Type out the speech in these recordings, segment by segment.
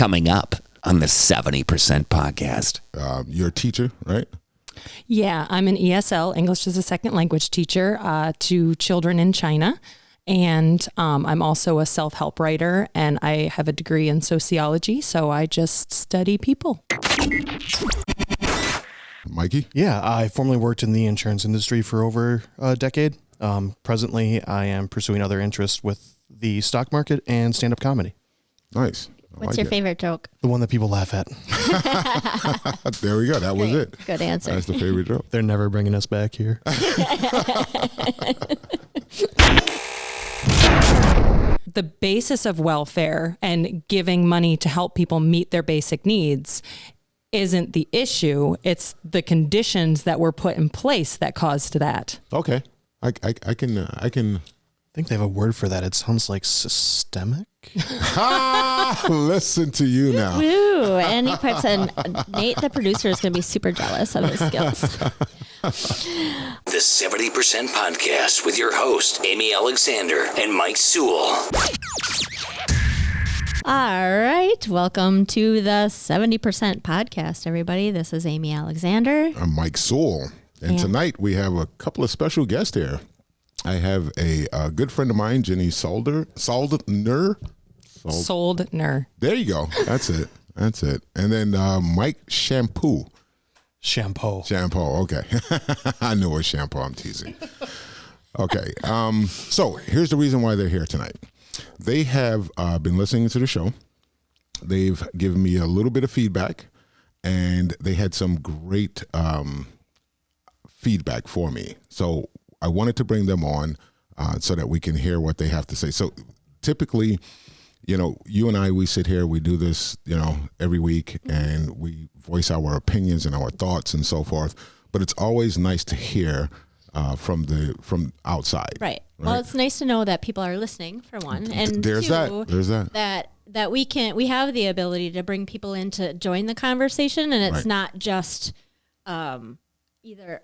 Coming up on the 70% podcast. You're a teacher, right? Yeah, I'm an ESL, English as a Second Language teacher, to children in China. And I'm also a self-help writer, and I have a degree in sociology, so I just study people. Mikey? Yeah, I formerly worked in the insurance industry for over a decade. Presently, I am pursuing other interests with the stock market and stand-up comedy. Nice. What's your favorite joke? The one that people laugh at. There we go. That was it. Good answer. That's the favorite joke. They're never bringing us back here. The basis of welfare and giving money to help people meet their basic needs isn't the issue. It's the conditions that were put in place that caused that. Okay. I can. I think they have a word for that. It sounds like systemic. Listen to you now. Woo! And he puts in Nate, the producer, is going to be super jealous of his skills. The 70% podcast with your host, Amy Alexander and Mike Sewell. All right. Welcome to the 70% podcast, everybody. This is Amy Alexander. I'm Mike Sewell. And tonight we have a couple of special guests here. I have a good friend of mine, Jenni Soldner. There you go. That's it. And then Mike Shampoo. Shampoo. Okay. I knew it was shampoo. I'm teasing. Okay. So here's the reason why they're here tonight. They have been listening to the show. They've given me a little bit of feedback, and they had some great feedback for me. So I wanted to bring them on so that we can hear what they have to say. So typically, you and I, we sit here, we do this, every week, and we voice our opinions and our thoughts and so forth. But it's always nice to hear from outside. Right. Well, it's nice to know that people are listening, for one, and There's two, that. That we have the ability to bring people in to join the conversation, and it's not just either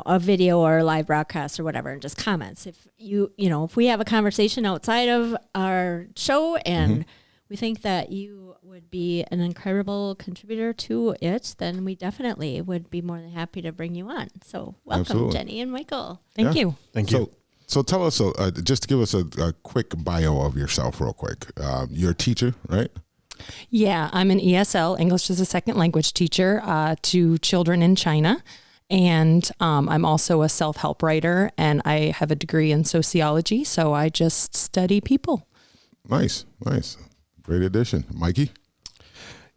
a video or a live broadcast or whatever, and just comments. If if we have a conversation outside of our show and we think that you would be an incredible contributor to it, then we definitely would be more than happy to bring you on. So welcome, Absolutely. Jenni and Michael. Thank you. Thank you. So tell us, just to give us a quick bio of yourself real quick. You're a teacher, right? Yeah, I'm an ESL, English as a Second Language teacher, to children in China. And I'm also a self-help writer, and I have a degree in sociology, so I just study people. Nice. Great addition. Mikey?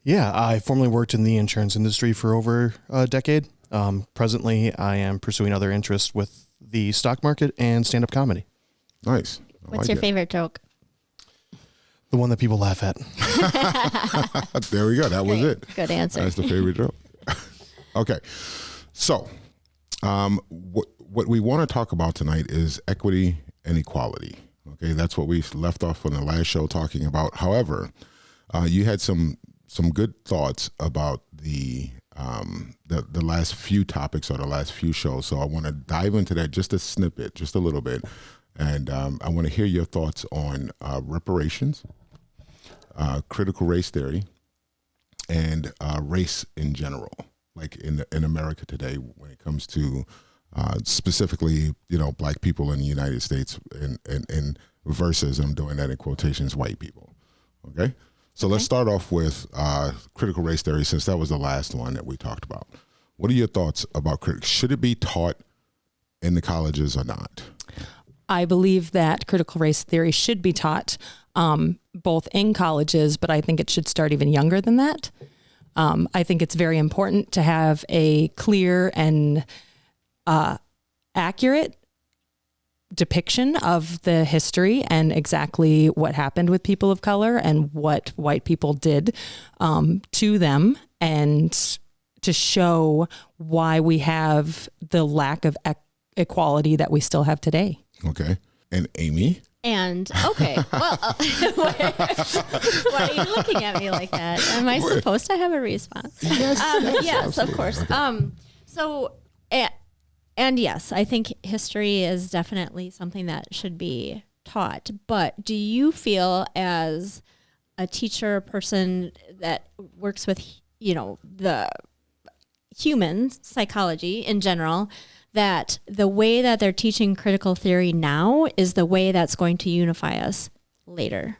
Yeah, I formerly worked in the insurance industry for over a decade. Presently, I am pursuing other interests with the stock market and stand-up comedy. Nice. What's your favorite joke? The one that people laugh at. There we go. That was it. Good answer. That's the favorite joke. Okay. So, what we want to talk about tonight is equity and equality. Okay, that's what we left off on the last show talking about. However, you had some good thoughts about the last few topics or the last few shows. So I want to dive into that just a snippet, just a little bit, and I want to hear your thoughts on reparations, critical race theory, and race in general. Like in America today, when it comes to specifically, black people in the United States and versus, I'm doing that in quotations, white people. Okay? So let's start off with critical race theory, since that was the last one that we talked about. What are your thoughts about should it be taught in the colleges or not? I believe that critical race theory should be taught both in colleges, but I think it should start even younger than that. I think it's very important to have a clear and accurate depiction of the history and exactly what happened with people of color and what white people did to them, and to show why we have the lack of equality that we still have today. Okay. And Amy? And okay, well, why are you looking at me like that? Am I supposed to have a response? Yes, of course. And yes, I think history is definitely something that should be taught. But do you feel as a teacher, a person that works with, the human psychology in general, that the way that they're teaching critical theory now is the way that's going to unify us later.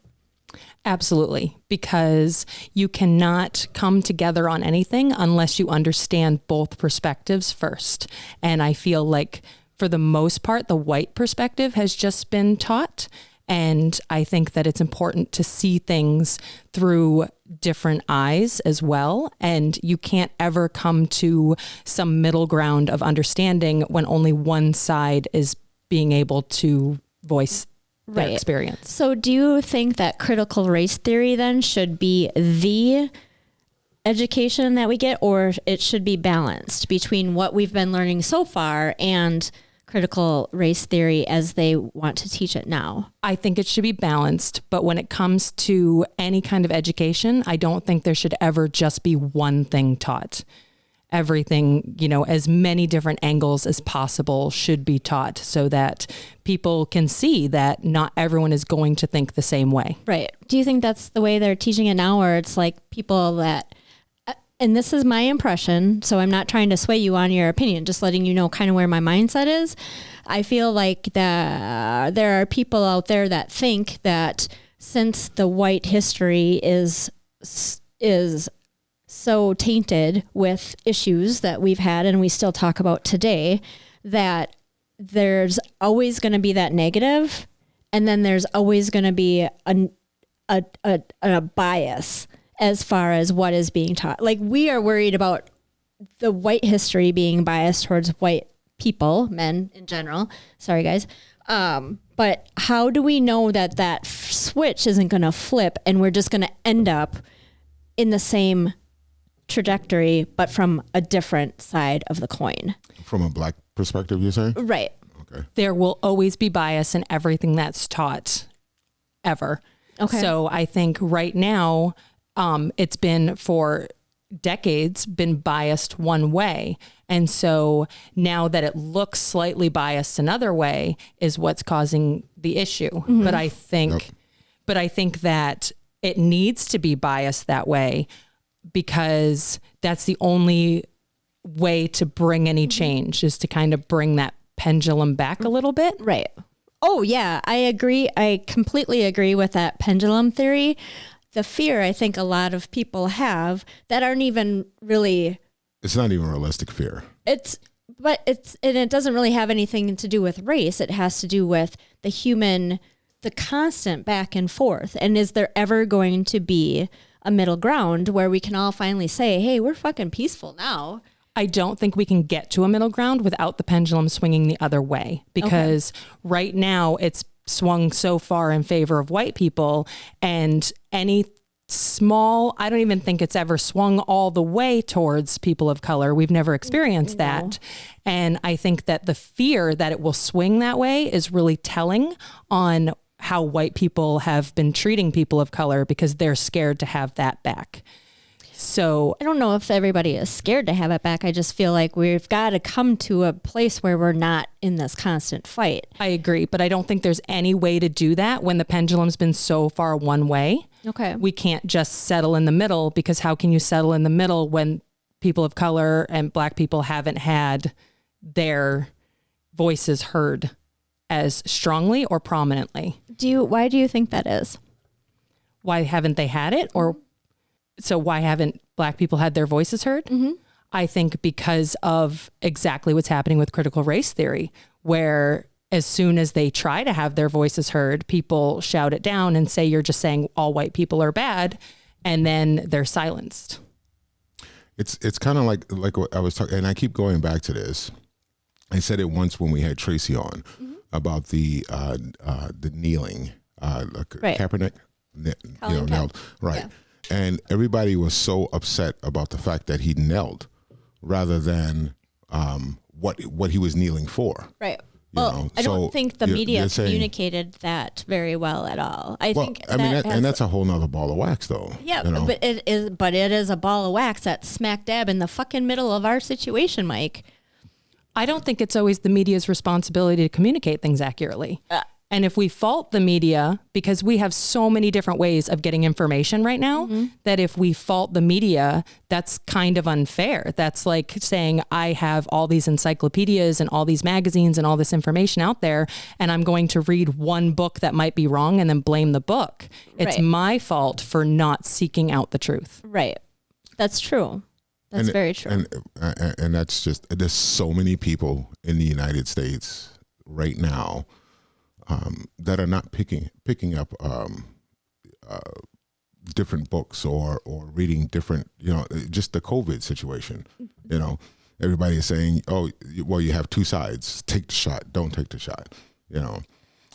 Absolutely, because you cannot come together on anything unless you understand both perspectives first. And I feel like for the most part, the white perspective has just been taught. And I think that it's important to see things through different eyes as well. And you can't ever come to some middle ground of understanding when only one side is being able to voice their experience. So do you think that critical race theory then should be the education that we get, or it should be balanced between what we've been learning so far and critical race theory as they want to teach it now? I think it should be balanced, but when it comes to any kind of education, I don't think there should ever just be one thing taught. Everything, as many different angles as possible should be taught so that people can see that not everyone is going to think the same way. Right. Do you think that's the way they're teaching it now, or it's like people that, and this is my impression, so I'm not trying to sway you on your opinion, just letting you know kind of where my mindset is. I feel like that there are people out there that think that since the white history is so tainted with issues that we've had and we still talk about today, that there's always going to be that negative, and then there's always going to be a bias as far as what is being taught. Like, we are worried about the white history being biased towards white people, men in general. Sorry, guys. But how do we know that switch isn't going to flip and we're just going to end up in the same trajectory, but from a different side of the coin? From a black perspective, you say? Right. Okay. There will always be bias in everything that's taught, ever. Okay. So I think right now, it's been for decades been biased one way. And so now that it looks slightly biased another way is what's causing the issue. Mm-hmm. But I think that it needs to be biased that way, because that's the only way to bring any change, is to kind of bring that pendulum back a little bit. Right. Oh yeah, I agree. I completely agree with that pendulum theory. The fear I think a lot of people have that aren't even really, it's not even realistic fear. And it doesn't really have anything to do with race. It has to do with the constant back and forth. And is there ever going to be a middle ground where we can all finally say, hey, we're fucking peaceful now? I don't think we can get to a middle ground without the pendulum swinging the other way, because right now it's swung so far in favor of white people, and I don't even think it's ever swung all the way towards people of color. We've never experienced that. And I think that the fear that it will swing that way is really telling on how white people have been treating people of color, because they're scared to have that back. So I don't know if everybody is scared to have it back. I just feel like we've got to come to a place where we're not in this constant fight. I agree, but I don't think there's any way to do that when the pendulum's been so far one way. Okay. We can't just settle in the middle, because how can you settle in the middle when people of color and black people haven't had their voices heard as strongly or prominently? Why do you think that is? Why haven't they had it? Or so why haven't black people had their voices heard? Mm-hmm. I think because of exactly what's happening with critical race theory, where as soon as they try to have their voices heard, people shout it down and say, you're just saying all white people are bad. And then they're silenced. It's kind of like what I was talking, and I keep going back to this. I said it once when we had Tracy on about the kneeling, Kaepernick, knelt. Right. Yeah. And everybody was so upset about the fact that he knelt rather than what he was kneeling for. Right. Well, I don't think the media communicated that very well at all. I think that's a whole nother ball of wax, though. Yeah, but it is a ball of wax that's smack dab in the fucking middle of our situation, Mike. I don't think it's always the media's responsibility to communicate things accurately. And if we fault the media, because we have so many different ways of getting information right now, that if we fault the media, that's kind of unfair. That's like saying, I have all these encyclopedias and all these magazines and all this information out there, and I'm going to read one book that might be wrong and then blame the book. It's my fault for not seeking out the truth. Right. That's true. That's very true. And that's just, there's so many people in the United States right now that are not picking up different books or reading different, just the COVID situation. Everybody is saying, oh, well, you have two sides. Take the shot. Don't take the shot.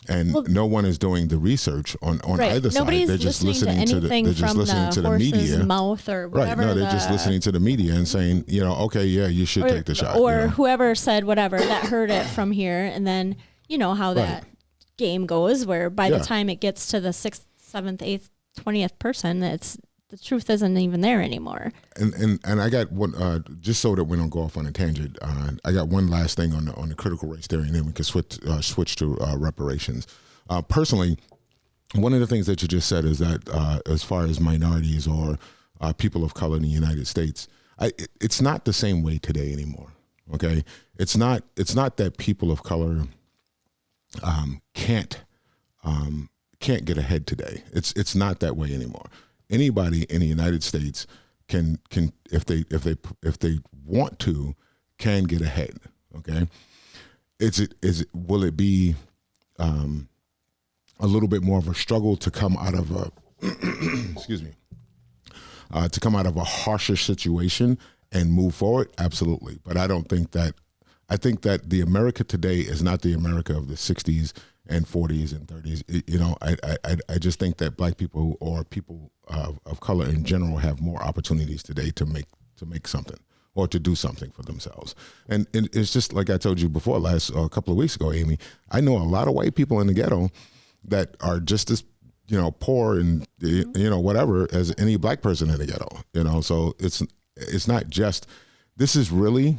And no one is doing the research on either side. They're just listening to the media. Mouth or whatever. Right. No, they're just listening to the media and saying, okay, yeah, you should take the shot. Or whoever said whatever that heard it from here, and then how that game goes, where by the time it gets to the 6th, 7th, 8th, 20th person, the truth isn't even there anymore. And I got one, just so that we don't go off on a tangent, I got one last thing on the critical race theory, and then we can switch to reparations. Personally, one of the things that you just said is that as far as minorities or people of color in the United States, it's not the same way today anymore. Okay, it's not that people of color can't get ahead today. It's not that way anymore. Anybody in the United States can if they want to, can get ahead. Okay, will it be a little bit more of a struggle to come out of a to come out of a harsher situation and move forward? Absolutely. But I think that the America today is not the America of the 60s and 40s and 30s. I just think that black people or people of color in general have more opportunities today to make something or to do something for themselves. And it's just like I told you before a couple of weeks ago, Amy, I know a lot of white people in the ghetto that are just as poor and whatever as any black person in the ghetto. So it's not just, this is really,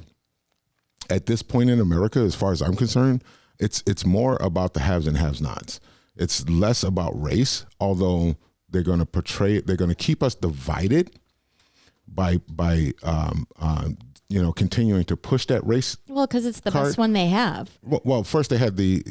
at this point in America, as far as I'm concerned, it's more about the haves and have-nots. It's less about race, although they're going to portray it. They're going to keep us divided by continuing to push that race. Well, because it's the best one they have. Well, first they had the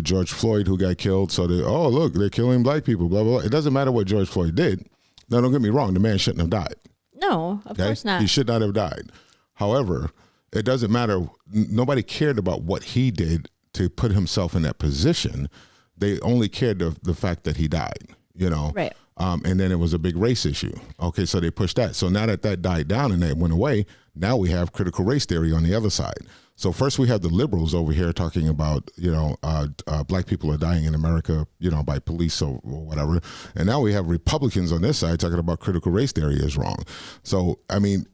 George Floyd who got killed. So look, they're killing black people. Blah blah blah. It doesn't matter what George Floyd did. Now, don't get me wrong. The man shouldn't have died. No, of course not. He should not have died. However, it doesn't matter. Nobody cared about what he did to put himself in that position. They only cared the fact that he died, Right. And then it was a big race issue. Okay, so they pushed that. So now that died down and that went away, now we have critical race theory on the other side. So first we have the liberals over here talking about, black people are dying in America, by police or whatever. And now we have Republicans on this side talking about critical race theory is wrong. So, I mean,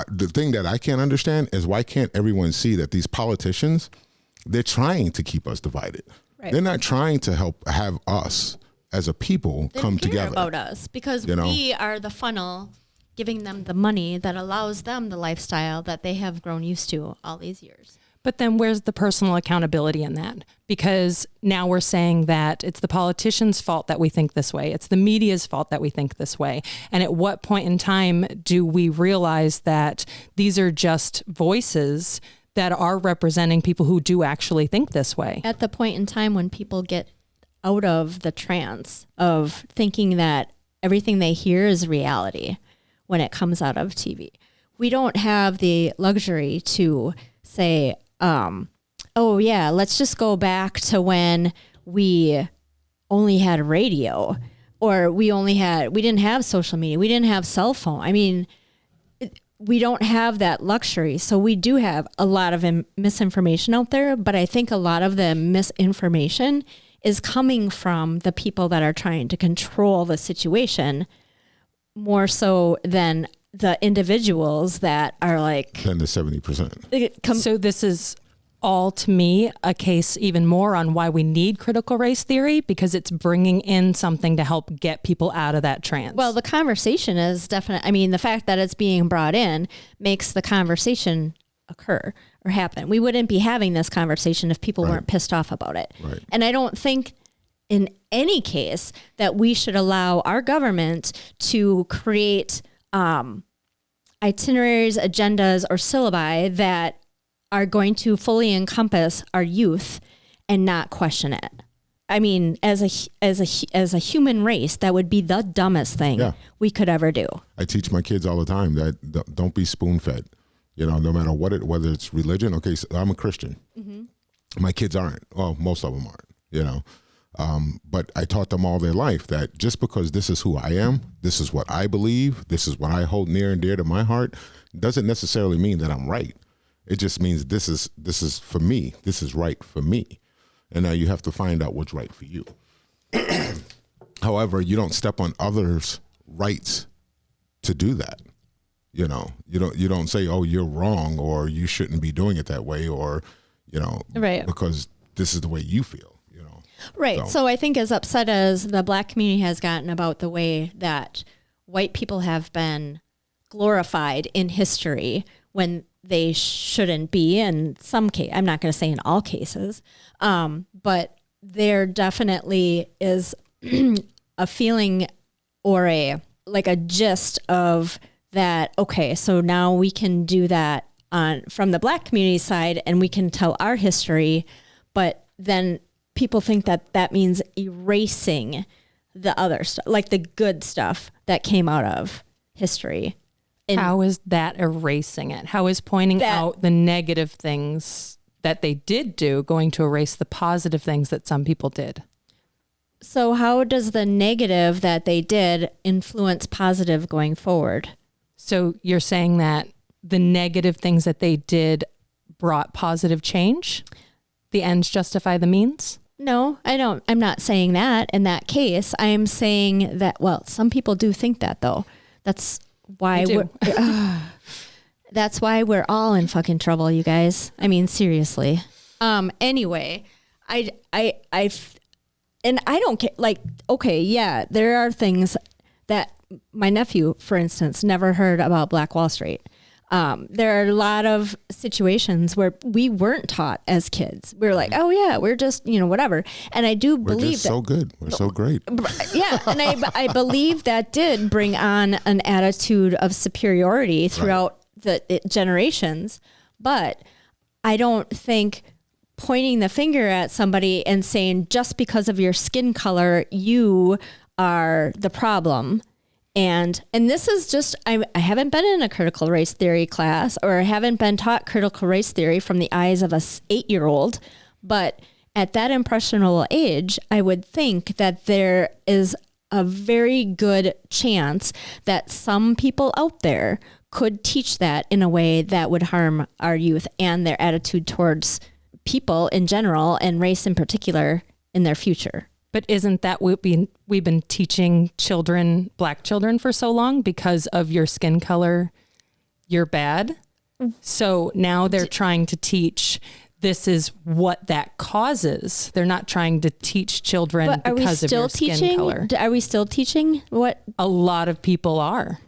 the thing that I can't understand is why can't everyone see that these politicians, they're trying to keep us divided. Right. They're not trying to have us as a people come together. About us because we are the funnel giving them the money that allows them the lifestyle that they have grown used to all these years. But then where's the personal accountability in that? Because now we're saying that it's the politicians' fault that we think this way. It's the media's fault that we think this way. And at what point in time do we realize that these are just voices that are representing people who do actually think this way? At the point in time when people get out of the trance of thinking that everything they hear is reality when it comes out of TV. We don't have the luxury to say, oh yeah, let's just go back to when we only had radio or we didn't have social media. We didn't have cell phone. I mean, we don't have that luxury. So we do have a lot of misinformation out there, but I think a lot of the misinformation is coming from the people that are trying to control the situation more so than the individuals that are like... Than the 70%. So this is all, to me, a case even more on why we need critical race theory, because it's bringing in something to help get people out of that trance. Well, the conversation is definitely... I mean, the fact that it's being brought in makes the conversation occur or happen. We wouldn't be having this conversation if people weren't pissed off about it. Right. And I don't think in any case that we should allow our government to create itineraries, agendas, or syllabi that are going to fully encompass our youth and not question it. I mean, as a human race, that would be the dumbest thing we could ever do. I teach my kids all the time that don't be spoon-fed. No matter whether it's religion. Okay, so I'm a Christian. Mm-hmm. My kids aren't. Well, most of them aren't. But I taught them all their life that just because this is who I am, this is what I believe, this is what I hold near and dear to my heart, doesn't necessarily mean that I'm right. It just means this is for me. This is right for me. And now you have to find out what's right for you. However, you don't step on others' rights to do that. You don't say, oh, you're wrong, or you shouldn't be doing it that way, or, because this is the way you feel, Right. So I think as upset as the Black community has gotten about the way that white people have been glorified in history when they shouldn't be in some case, I'm not going to say in all cases, but there definitely is a feeling or a gist of that. Okay, so now we can do that from the Black community side, and we can tell our history, but then people think that means erasing the other stuff, like the good stuff that came out of history. And how is that erasing it? How is pointing out the negative things that they did do going to erase the positive things that some people did? So how does the negative that they did influence positive going forward? So you're saying that the negative things that they did brought positive change? The ends justify the means? No, I don't. I'm not saying that in that case. I am saying that, well, some people do think that, though. That's why that's why we're all in fucking trouble, you guys. I mean, seriously. Anyway, I don't care. Like, okay, yeah, there are things that my nephew, for instance, never heard about Black Wall Street. There are a lot of situations where we weren't taught as kids. We were like, oh yeah, we're just, whatever. And I do believe we're just so good. We're so great. Yeah. And I believe that did bring on an attitude of superiority throughout the generations. But I don't think pointing the finger at somebody and saying, just because of your skin color, you are the problem. And this is just, I haven't been in a critical race theory class, or haven't been taught critical race theory from the eyes of a 8-year-old. But at that impressionable age, I would think that there is a very good chance that some people out there could teach that in a way that would harm our youth and their attitude towards people in general and race in particular in their future. But isn't that what we've been teaching children, Black children, for so long? Because of your skin color, you're bad. So now they're trying to teach this is what that causes. They're not trying to teach children because of your skin color. Are we still teaching what? A lot of people are.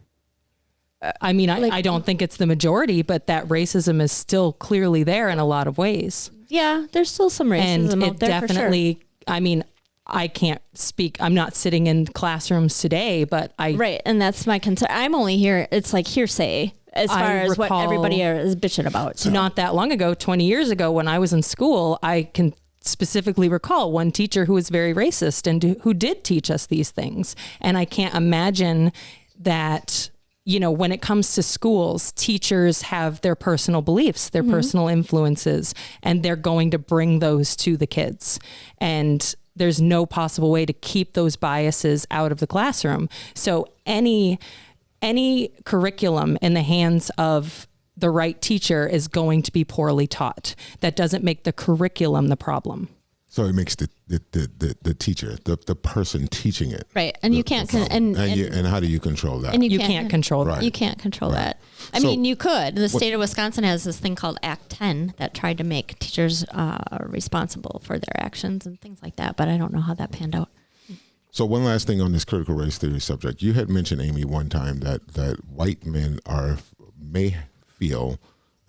I mean, I don't think it's the majority, but that racism is still clearly there in a lot of ways. Yeah, there's still some racism out there, definitely, for sure. I mean, I can't speak. I'm not sitting in classrooms today, but right. And that's my concern. I'm only here. It's like hearsay as far as what everybody is bitching about. So. Not that long ago, 20 years ago, when I was in school, I can specifically recall one teacher who was very racist and who did teach us these things. And I can't imagine that, when it comes to schools, teachers have their personal beliefs, their personal influences, and they're going to bring those to the kids. And there's no possible way to keep those biases out of the classroom. So any curriculum in the hands of the right teacher is going to be poorly taught. That doesn't make the curriculum the problem. So it makes the teacher, the person teaching it. Right. And you can't, and how do you control that? And you can't control that. Right. You can't control that. I mean, you could. The state of Wisconsin has this thing called Act 10 that tried to make teachers responsible for their actions and things like that. But I don't know how that panned out. So one last thing on this critical race theory subject. You had mentioned, Amy, one time that white men may feel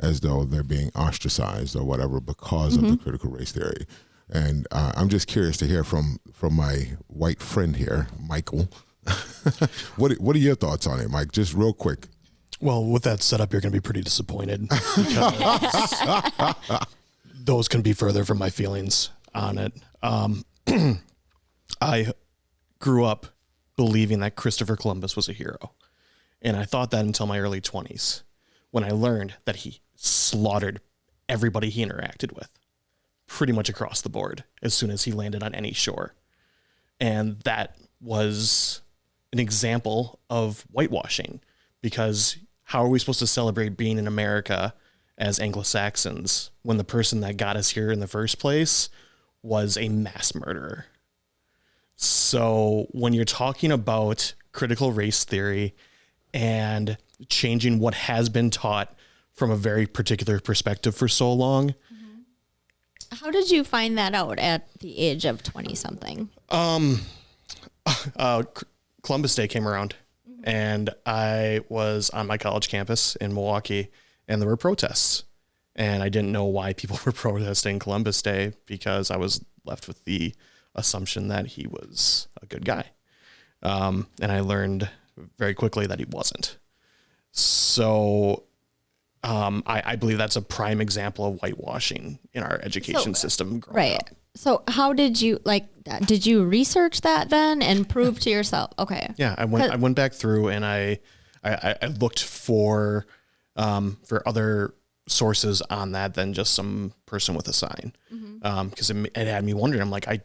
as though they're being ostracized or whatever because of the critical race theory. And I'm just curious to hear from my white friend here, Michael. What are your thoughts on it, Mike? Just real quick. Well, with that setup, you're going to be pretty disappointed because those can be further from my feelings on it. I grew up believing that Christopher Columbus was a hero. And I thought that until my early 20s, when I learned that he slaughtered everybody he interacted with, pretty much across the board, as soon as he landed on any shore. And that was an example of whitewashing, because how are we supposed to celebrate being in America as Anglo-Saxons when the person that got us here in the first place was a mass murderer? So when you're talking about critical race theory and changing what has been taught from a very particular perspective for so long. How did you find that out at the age of 20 something? Columbus Day came around and I was on my college campus in Milwaukee and there were protests, and I didn't know why people were protesting Columbus Day because I was left with the assumption that he was a good guy. And I learned very quickly that he wasn't. So I believe that's a prime example of whitewashing in our education system growing up. So how did you did you research that then and prove to yourself? Okay. Yeah, I went back through and I looked for other sources on that than just some person with a sign. Because it had me wondering. I'm like, I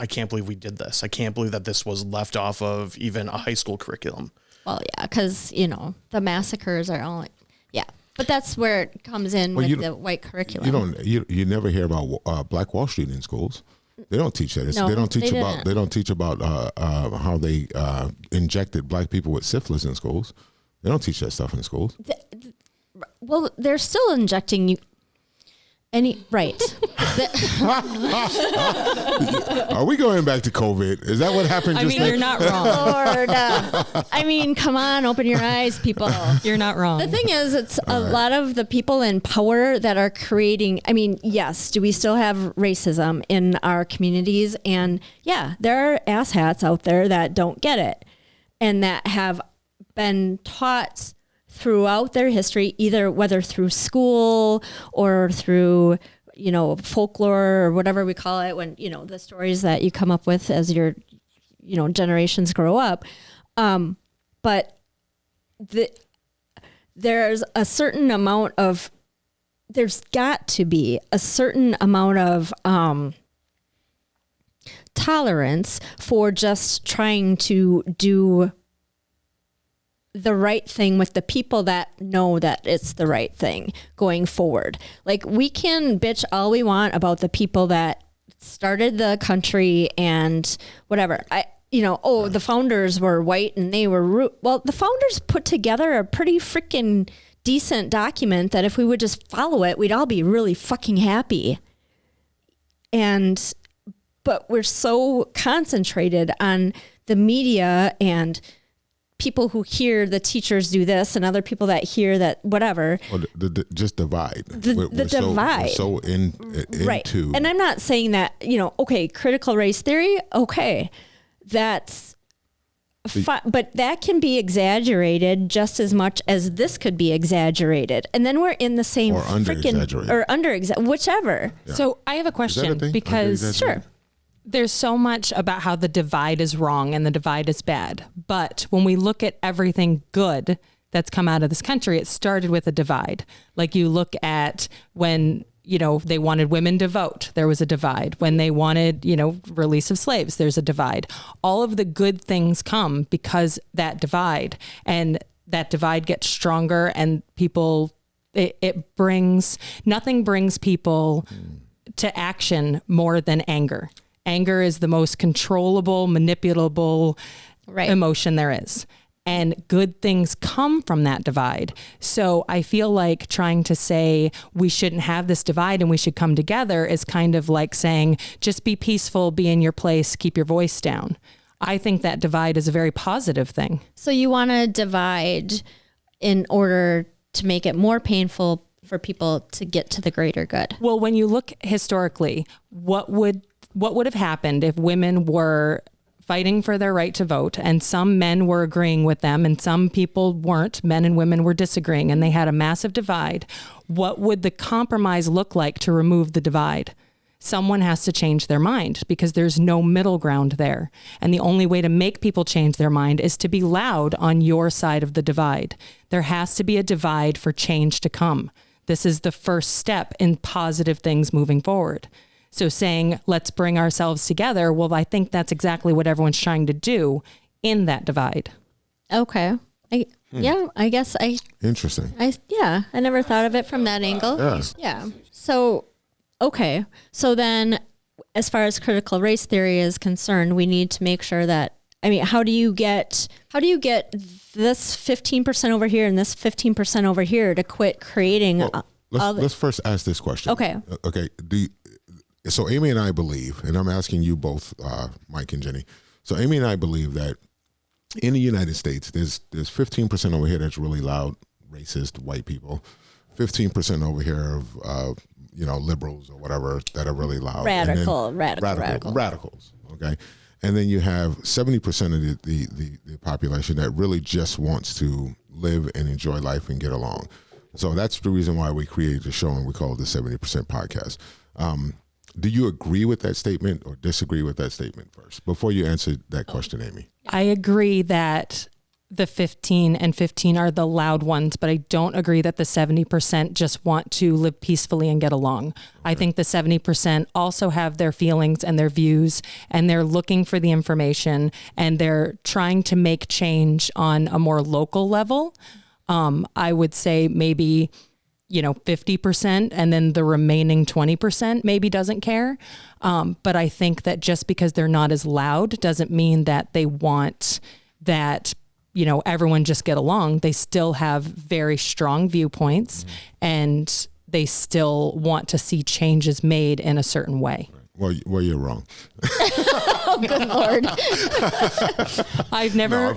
can't believe we did this. I can't believe that this was left off of even a high school curriculum. Well, yeah, because the massacres are only but that's where it comes in with the white curriculum. You never hear about Black Wall Street in schools. They don't teach that. They don't teach about how they injected black people with syphilis in schools. They don't teach that stuff in schools. Well, they're still injecting you. Right. Are we going back to COVID? Is that what happened? You're not wrong. Lord, come on, open your eyes, people. You're not wrong. The thing is, it's a lot of the people in power that are creating. Yes, do we still have racism in our communities? And yeah, there are asshats out there that don't get it and that have been taught throughout their history, either whether through school or through, folklore or whatever we call it, when, the stories that you come up with as your, generations grow up. But there's got to be a certain amount of tolerance for just trying to do the right thing with the people that know that it's the right thing going forward. Like, we can bitch all we want about the people that started the country and whatever. The founders were white and they were well, the founders put together a pretty freaking decent document that if we would just follow it, we'd all be really fucking happy. But we're so concentrated on the media and people who hear the teachers do this and other people that hear that whatever. Well, just divide. The divide. So right. into. And I'm not saying that, critical race theory, okay, that's fine, but that can be exaggerated just as much as this could be exaggerated. And then we're in the same whichever. Yeah. So I have a question because sure. There's so much about how the divide is wrong and the divide is bad. But when we look at everything good that's come out of this country, it started with a divide. Like, you look at when, they wanted women to vote, there was a divide. When they wanted, release of slaves, there's a divide. All of the good things come because that divide, and that divide gets stronger, and nothing brings people to action more than anger. Anger is the most controllable, manipulable emotion there is. And good things come from that divide. So I feel like trying to say we shouldn't have this divide and we should come together is kind of like saying, just be peaceful, be in your place, keep your voice down. I think that divide is a very positive thing. So you want to divide in order to make it more painful for people to get to the greater good? Well, when you look historically, what would have happened if women were fighting for their right to vote and some men were agreeing with them and some people weren't, men and women were disagreeing, and they had a massive divide? What would the compromise look like to remove the divide? Someone has to change their mind because there's no middle ground there. And the only way to make people change their mind is to be loud on your side of the divide. There has to be a divide for change to come. This is the first step in positive things moving forward. So saying, let's bring ourselves together, well, I think that's exactly what everyone's trying to do in that divide. Okay. Yeah, I guess Interesting. I never thought of it from that angle. Yeah. So, okay. So then as far as critical race theory is concerned, we need to make sure that, I mean, how do you get this 15% over here and this 15% over here to quit creating? Let's first ask this question. Okay. Okay. So Amy and I believe, and I'm asking you both, Mike and Jenny. So Amy and I believe that in the United States, there's 15% over here that's really loud, racist white people, 15% over here of liberals or whatever that are really loud, radicals. Okay, and then you have 70% of the population that really just wants to live and enjoy life and get along. So that's the reason why we created the show and we call it the 70% podcast. Do you agree with that statement or disagree with that statement first before you answer that question, Amy? I agree that the 15 and 15 are the loud ones, but I don't agree that the 70% just want to live peacefully and get along. Okay. I think the 70% also have their feelings and their views, and they're looking for the information, and they're trying to make change on a more local level. I would say maybe 50%, and then the remaining 20% maybe doesn't care. But I think that just because they're not as loud doesn't mean that they want that, everyone just get along. They still have very strong viewpoints, and they still want to see changes made in a certain way. Well, you're wrong. Oh, good Lord. I've never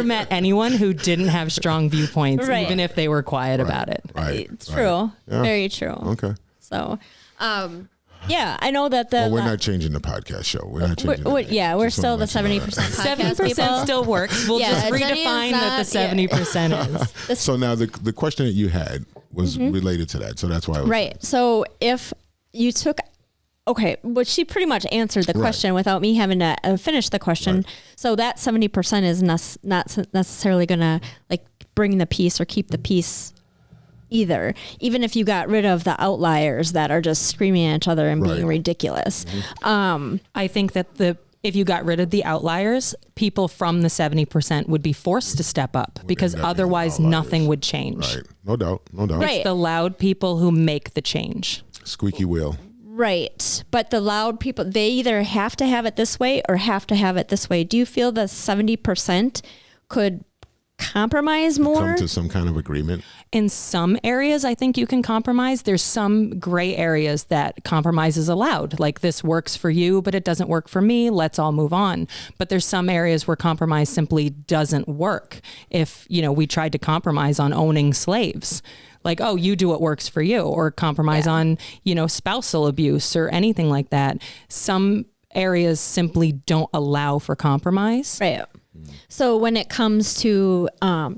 met anyone who didn't have strong viewpoints, Right. even if they were quiet about it. Right. It's true. Yeah. Very true. Okay. So, I know that we're not changing the podcast show. We're not changing we're still the 70% podcast 70% people. still works. We'll just redefine that the 70% is. So now the question that you had was related to that. So that's why I was Right. So if you took... Okay, but she pretty much answered the question without me having to finish the question. Right. So that 70% is not necessarily going to bring the peace or keep the peace either. Even if you got rid of the outliers that are just screaming at each other and being ridiculous. I think that if you got rid of the outliers, people from the 70% would be forced to step up because otherwise nothing would change. Right. No doubt. Right. It's the loud people who make the change. Squeaky wheel. Right. But the loud people, they either have to have it this way or have to have it this way. Do you feel the 70% could compromise more? Come to some kind of agreement? In some areas, I think you can compromise. There's some gray areas that compromise is allowed. Like, this works for you, but it doesn't work for me. Let's all move on. But there's some areas where compromise simply doesn't work. If, we tried to compromise on owning slaves, like, oh, you do what works for you, or compromise on, spousal abuse or anything like that. Some areas simply don't allow for compromise. Right. So when it comes to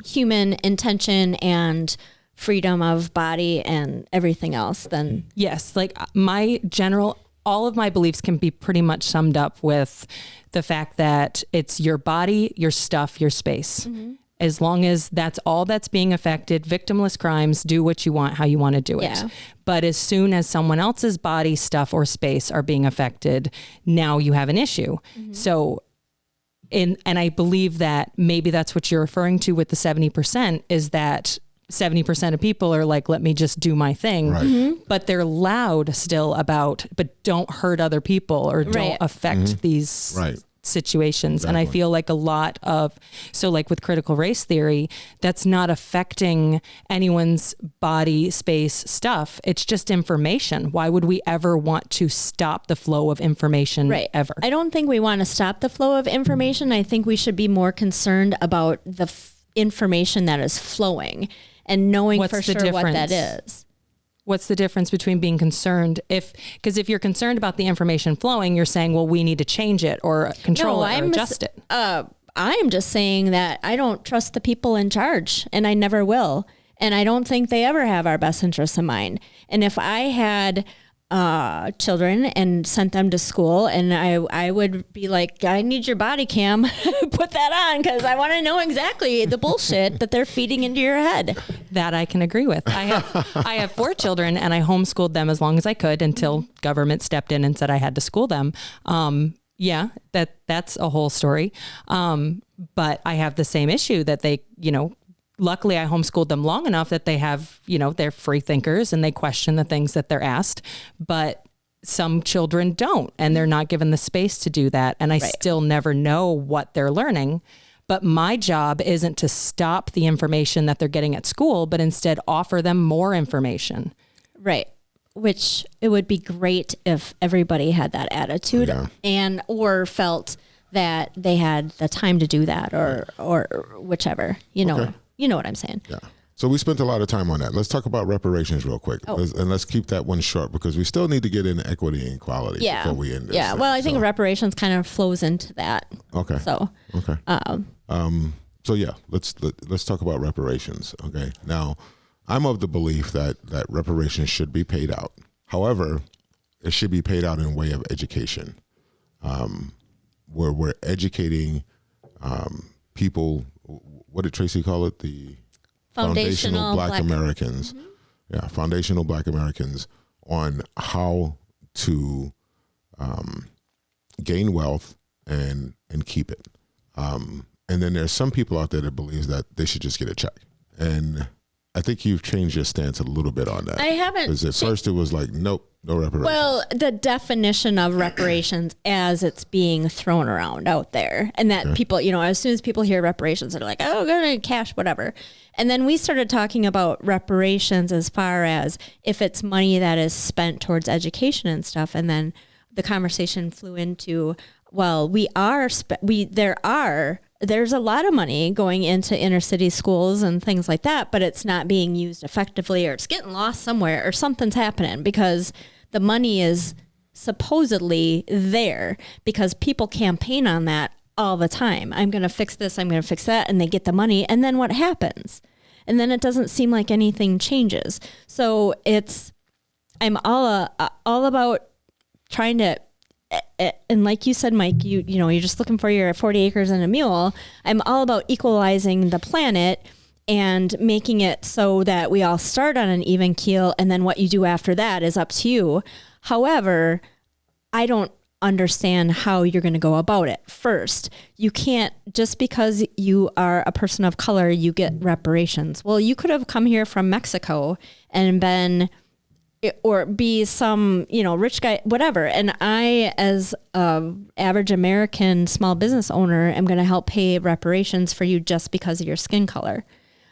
human intention and freedom of body and everything else, then... Yes, all of my beliefs can be pretty much summed up with the fact that it's your body, your stuff, your space. Mm-hmm. As long as that's all that's being affected, victimless crimes, do what you want, how you want to do it. Yeah. But as soon as someone else's body, stuff, or space are being affected, now you have an issue. Mm-hmm. So, and I believe that maybe that's what you're referring to with the 70%, is that 70% of people are like, let me just do my thing. Right. Mm-hmm. But they're loud still about, but don't hurt other people or don't affect these situations. Exactly. And I feel like a lot of, with critical race theory, that's not affecting anyone's body, space, stuff. It's just information. Why would we ever want to stop the flow of information ever? I don't think we want to stop the flow of information. I think we should be more concerned about the information that is flowing. and knowing What's for the sure what that difference? is. What's the difference between being concerned because if you're concerned about the information flowing, you're saying, well, we need to change it or control it or adjust it. I'm just saying that I don't trust the people in charge, and I never will. And I don't think they ever have our best interests in mind. And if I had children and sent them to school, and I would be like, I need your body cam, put that on, because I want to know exactly the bullshit that they're feeding into your head. That I can agree with. I have 4 children, and I homeschooled them as long as I could until government stepped in and said I had to school them. Yeah, that's a whole story. But I have the same issue that they, luckily I homeschooled them long enough that they have, they're free thinkers and they question the things that they're asked, but some children don't, and they're not given the space to do that. And I still never know what they're learning, but my job isn't to stop the information that they're getting at school, but instead offer them more information. Right. Which it would be great if everybody had that attitude or felt that they had the time to do that or whichever, Okay. You know what I'm saying? Yeah. So we spent a lot of time on that. Let's talk about reparations real quick. And let's keep that one short because we still need to get into equity and equality before we end this. Yeah. Well, I think reparations kind of flows into that. Okay. So. Okay. So yeah, let's talk about reparations. Okay. Now, I'm of the belief that reparations should be paid out. However, it should be paid out in way of education, where we're educating people. What did Tracy call it? The foundational Black Americans. Mm-hmm. Yeah, foundational Black Americans on how to gain wealth and keep it. And then there's some people out there that believes that they should just get a check. And I think you've changed your stance a little bit on that. I haven't. Because at first it was like, nope, no reparations. Well, the definition of reparations as it's being thrown around out there, and that people, as soon as people hear reparations, they're like, oh, go to cash, whatever. And then we started talking about reparations as far as if it's money that is spent towards education and stuff. And then the conversation flew into, well, there's a lot of money going into inner city schools and things like that, but it's not being used effectively, or it's getting lost somewhere, or something's happening because the money is supposedly there because people campaign on that all the time. I'm going to fix this, I'm going to fix that, and they get the money. And then what happens? And then it doesn't seem like anything changes. So I'm all about trying to, and like you said, Mike, you're just looking for your 40 acres and a mule. I'm all about equalizing the planet and making it so that we all start on an even keel, and then what you do after that is up to you. However, I don't understand how you're going to go about it. First, you can't, just because you are a person of color, you get reparations. Well, you could have come here from Mexico and been, or be some, rich guy, whatever. And I, as an average American small business owner, am going to help pay reparations for you just because of your skin color.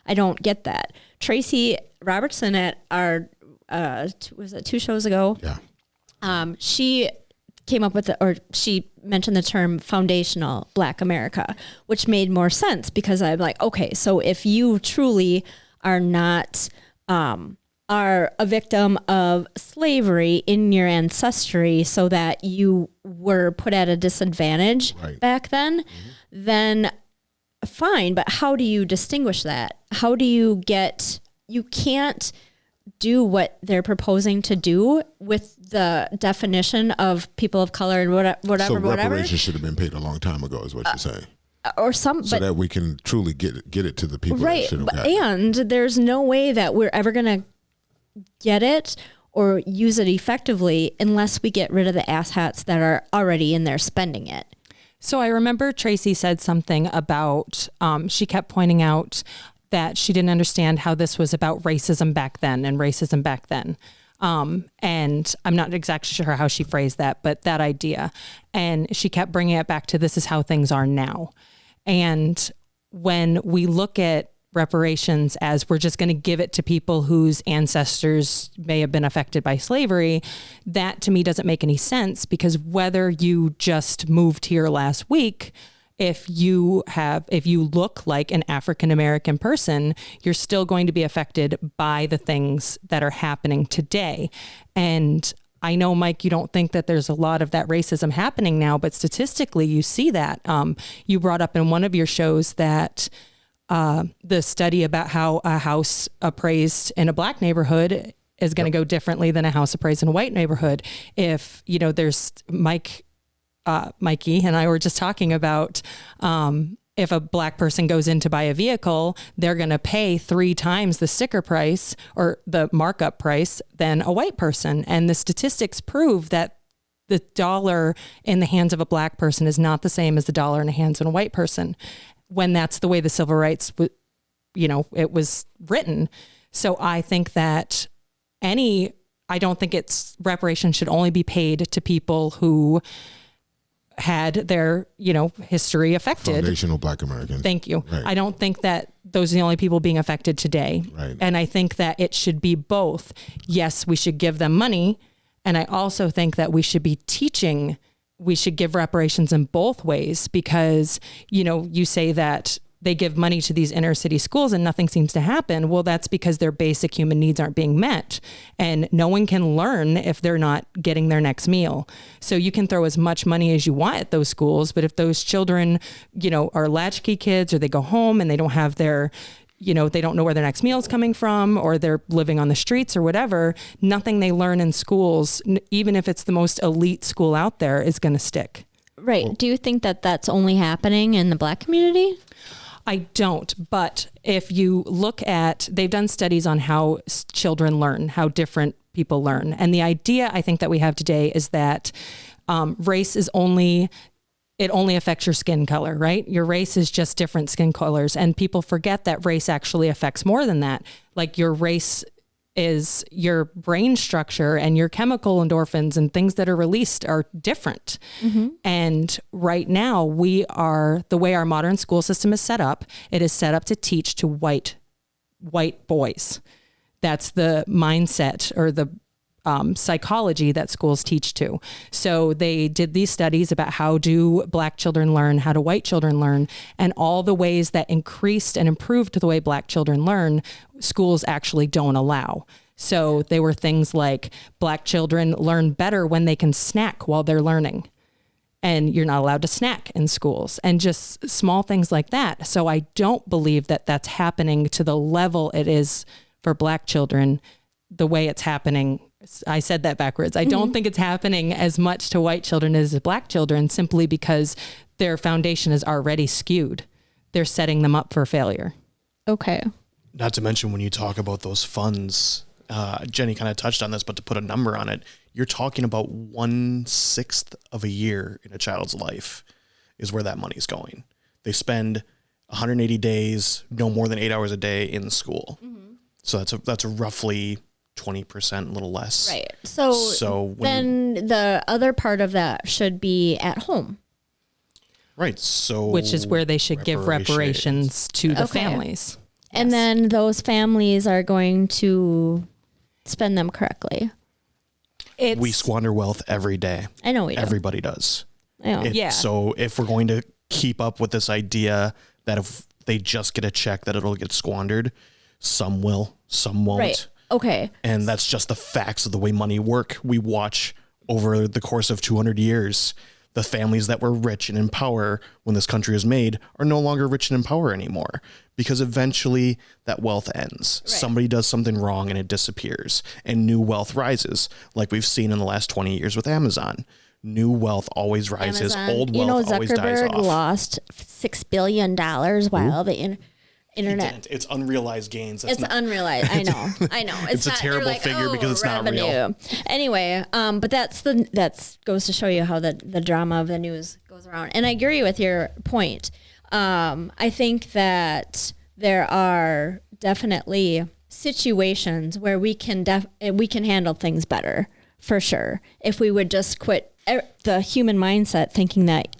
I don't get that. Tracy Robertson at our, was it 2 shows ago? Yeah. She came up with she mentioned the term foundational Black America, which made more sense because I'm like, okay, so if you truly are not, are a victim of slavery in your ancestry so that you were put at a disadvantage back then, then fine. But how do you distinguish that? How do you can't do what they're proposing to do with the definition of people of color and whatever. So reparations should have been paid a long time ago is what you're saying. So that we can truly get it to the people that should have gotten it. And there's no way that we're ever going to get it or use it effectively unless we get rid of the asshats that are already in there spending it. So I remember Tracy said something about, she kept pointing out that she didn't understand how this was about racism back then and racism back then. And I'm not exactly sure how she phrased that, but that idea. And she kept bringing it back to this is how things are now. And when we look at reparations as we're just going to give it to people whose ancestors may have been affected by slavery, that to me doesn't make any sense, because whether you just moved here last week, if you look like an African American person, you're still going to be affected by the things that are happening today. And I know, Mike, you don't think that there's a lot of that racism happening now, but statistically you see that. You brought up in one of your shows that the study about how a house appraised in a black neighborhood is going to go differently than a house appraised in a white neighborhood. If, there's Mikey and I were just talking about, if a black person goes in to buy a vehicle, they're going to pay 3 times the sticker price or the markup price than a white person. And the statistics prove that the dollar in the hands of a black person is not the same as the dollar in the hands of a white person, when that's the way the civil rights, it was written. So I think that I don't think reparations should only be paid to people who had their, history affected. Foundational Black Americans. Thank you. Right. I don't think that those are the only people being affected today. Right. And I think that it should be both. Yes, we should give them money. And I also think that we should be teaching, we should give reparations in both ways, because, you say that they give money to these inner city schools and nothing seems to happen. Well, that's because their basic human needs aren't being met, and no one can learn if they're not getting their next meal. So you can throw as much money as you want at those schools, but if those children, are latchkey kids, or they go home and they don't have their, they don't know where their next meal is coming from, or they're living on the streets or whatever, nothing they learn in schools, even if it's the most elite school out there, is going to stick. Right. Do you think that that's only happening in the black community? I don't, but if you look at, they've done studies on how children learn, how different people learn. And the idea I think that we have today is that race is only affects your skin color, right? Your race is just different skin colors. And people forget that race actually affects more than that. Like, your race is your brain structure, and your chemical endorphins and things that are released are different. Mm-hmm. And right now the way our modern school system is set up, it is set up to teach to white boys. That's the mindset, or the psychology that schools teach to. So they did these studies about how do black children learn, how do white children learn, and all the ways that increased and improved the way black children learn, schools actually don't allow. So they were things like black children learn better when they can snack while they're learning, and you're not allowed to snack in schools, and just small things like that. So I don't believe that that's happening to the level it is for black children, the way it's happening. I said that backwards. I don't think it's happening as much to white children as to black children, simply because their foundation is already skewed. They're setting them up for failure. Okay. Not to mention, when you talk about those funds, Jenny kind of touched on this, but to put a number on it, you're talking about 1/6 of a year in a child's life is where that money's going. They spend 180 days, no more than 8 hours a day in school. Mm-hmm. So that's a roughly 20%, a little less. Right. So then the other part of that should be at home. Right. So, which is where they should give reparations to the families. And then those families are going to spend them correctly. We squander wealth every day. I know we do. Everybody does. I know. So if we're going to keep up with this idea that if they just get a check that it'll get squandered, some will, some won't. Right. Okay. And that's just the facts of the way money work. We watch over the course of 200 years, the families that were rich and in power when this country was made are no longer rich and in power anymore, because eventually that wealth ends. Right. Somebody does something wrong and it disappears, and new wealth rises, like we've seen in the last 20 years with Amazon. New wealth always rises. Amazon, old wealth always dies Zuckerberg off. lost $6 billion while the internet. It's unrealized gains. It's unrealized. I know. It's a terrible figure because it's revenue. not real. Anyway, but that goes to show you how the drama of the news goes around. And I agree with your point. I think that there are definitely situations where we can handle things better, for sure. If we would just quit the human mindset thinking that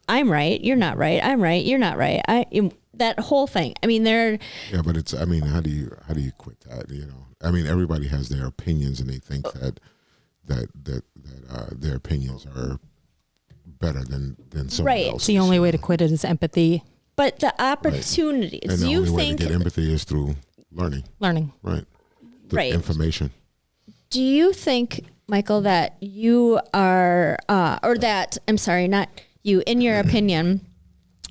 I'm right, you're not right, I'm right, you're not right. That whole thing. I mean, yeah, but it's. I mean, how do you quit that? I mean, everybody has their opinions, and they think that their opinions are better than someone Right. else. The only way to quit it is empathy, But the opportunities, And the do you only way think? to get empathy is through learning, learning. right? The Right. information. Do you think, Michael, that you are, or that, I'm sorry, not you, in your opinion,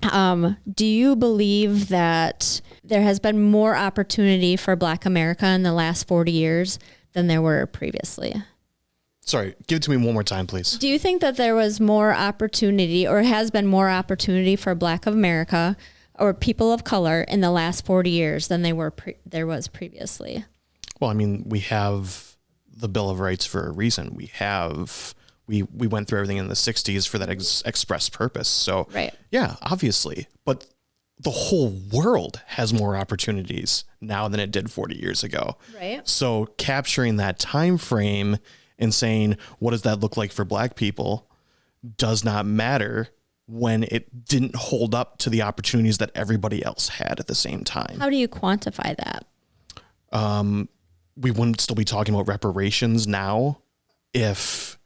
do you believe that there has been more opportunity for Black America in the last 40 years than there were previously? Sorry, give it to me one more time, please. Do you think that there was more opportunity or has been more opportunity for Black America or people of color in the last 40 years than there was previously? Well, I mean, we have the Bill of Rights for a reason. We went through everything in the 60s for that express purpose. So, Right. yeah, obviously. But the whole world has more opportunities now than it did 40 years ago. Right. So capturing that time frame and saying, what does that look like for Black people does not matter when it didn't hold up to the opportunities that everybody else had at the same time. How do you quantify that? We wouldn't still be talking about reparations now if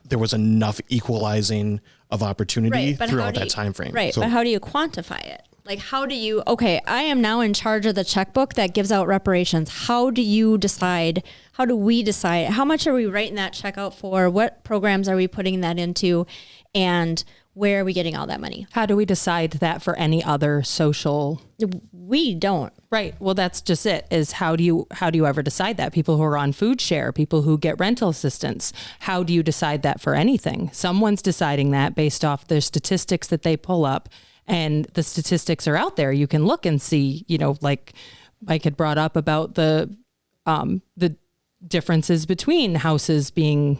there was enough equalizing of opportunity throughout that time frame. Right, but how do you quantify it? Like, how do you, okay, I am now in charge of the checkbook that gives out reparations. How do you decide, how do we decide, how much are we writing that check out for? What programs are we putting that into? And where are we getting all that money? How do we decide that for any other social? We don't. Right. Well, that's just it, is how do you ever decide that? People who are on food share, people who get rental assistance, how do you decide that for anything? Someone's deciding that based off the statistics that they pull up, and the statistics are out there. You can look and see, like Mike had brought up about the differences between houses being,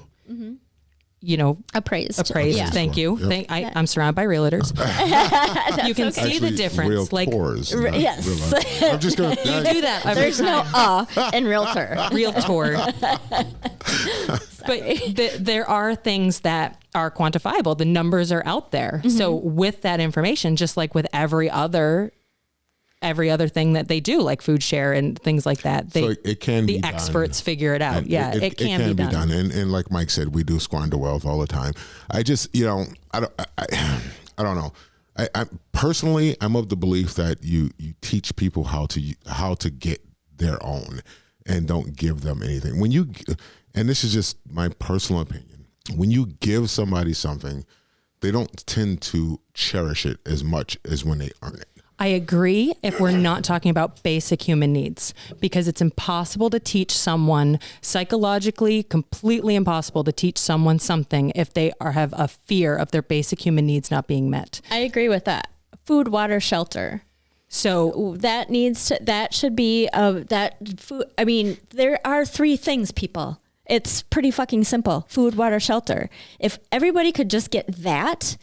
Appraised. Yeah. Thank you. Yep. I'm surrounded by realtors. You can see the difference. Realtors, yes. I'm just going to Do that every There's no in realtor. realtor. But there are things that are quantifiable. The numbers are out there. Mm-hmm. So with that information, just like with every other thing that they do, like food share and things like that, So it can be the done. experts figure it out. And Yeah, it can be done. And like Mike said, we do squander wealth all the time. I just, I don't know. I personally, I'm of the belief that you teach people how to get their own, and don't give them anything. And this is just my personal opinion, when you give somebody something, they don't tend to cherish it as much as when they earn it. I agree if we're not talking about basic human needs, because it's impossible to teach someone, psychologically completely impossible to teach someone something if they have a fear of their basic human needs not being met. I agree with that. Food, water, shelter. So that should be that food. I mean, there are three things, people. It's pretty fucking simple. Food, water, shelter. If everybody could just get that,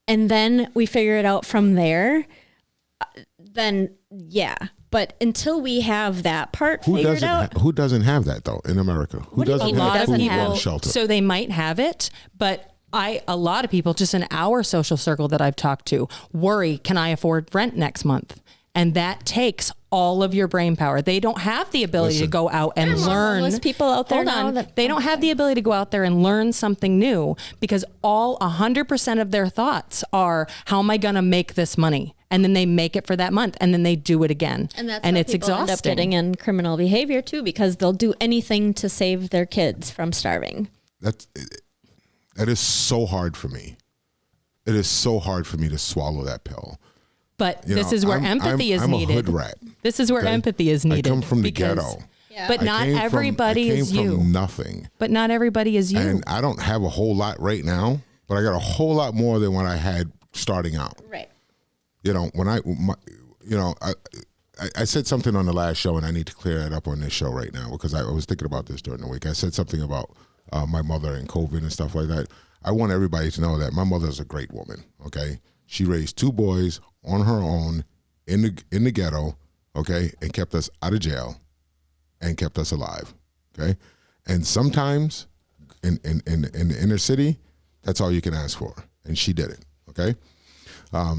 and then we figure it out from there, then yeah. But until we have that part figured out. Who doesn't have that though in America? Who doesn't have food, water, shelter? So they might have it, but a lot of people just in our social circle that I've talked to worry, can I afford rent next month? And that takes all of your brain power. They don't have the ability to go out and learn. Homeless people out there now that they don't have the ability to go out there and learn something new, because 100% of their thoughts are, how am I going to make this money? And then they make it for that month, and then they do it again. And that's and why it's people exhausting. end up getting in criminal behavior too, because they'll do anything to save their kids from starving. That is so hard for me. It is so hard for me to swallow that pill. But this is where empathy is needed. I'm a hood rat. This is where empathy is needed. I come from the ghetto. Yeah. But not everybody is you. I came from nothing. But not everybody is you. And I don't have a whole lot right now, but I got a whole lot more than what I had starting out. Right. When I said something on the last show, and I need to clear it up on this show right now, because I was thinking about this during the week. I said something about my mother and COVID and stuff like that. I want everybody to know that my mother is a great woman. Okay, she raised 2 boys on her own in the ghetto. Okay, and kept us out of jail, and kept us alive. Okay, and sometimes in the inner city, that's all you can ask for, and she did it. Okay.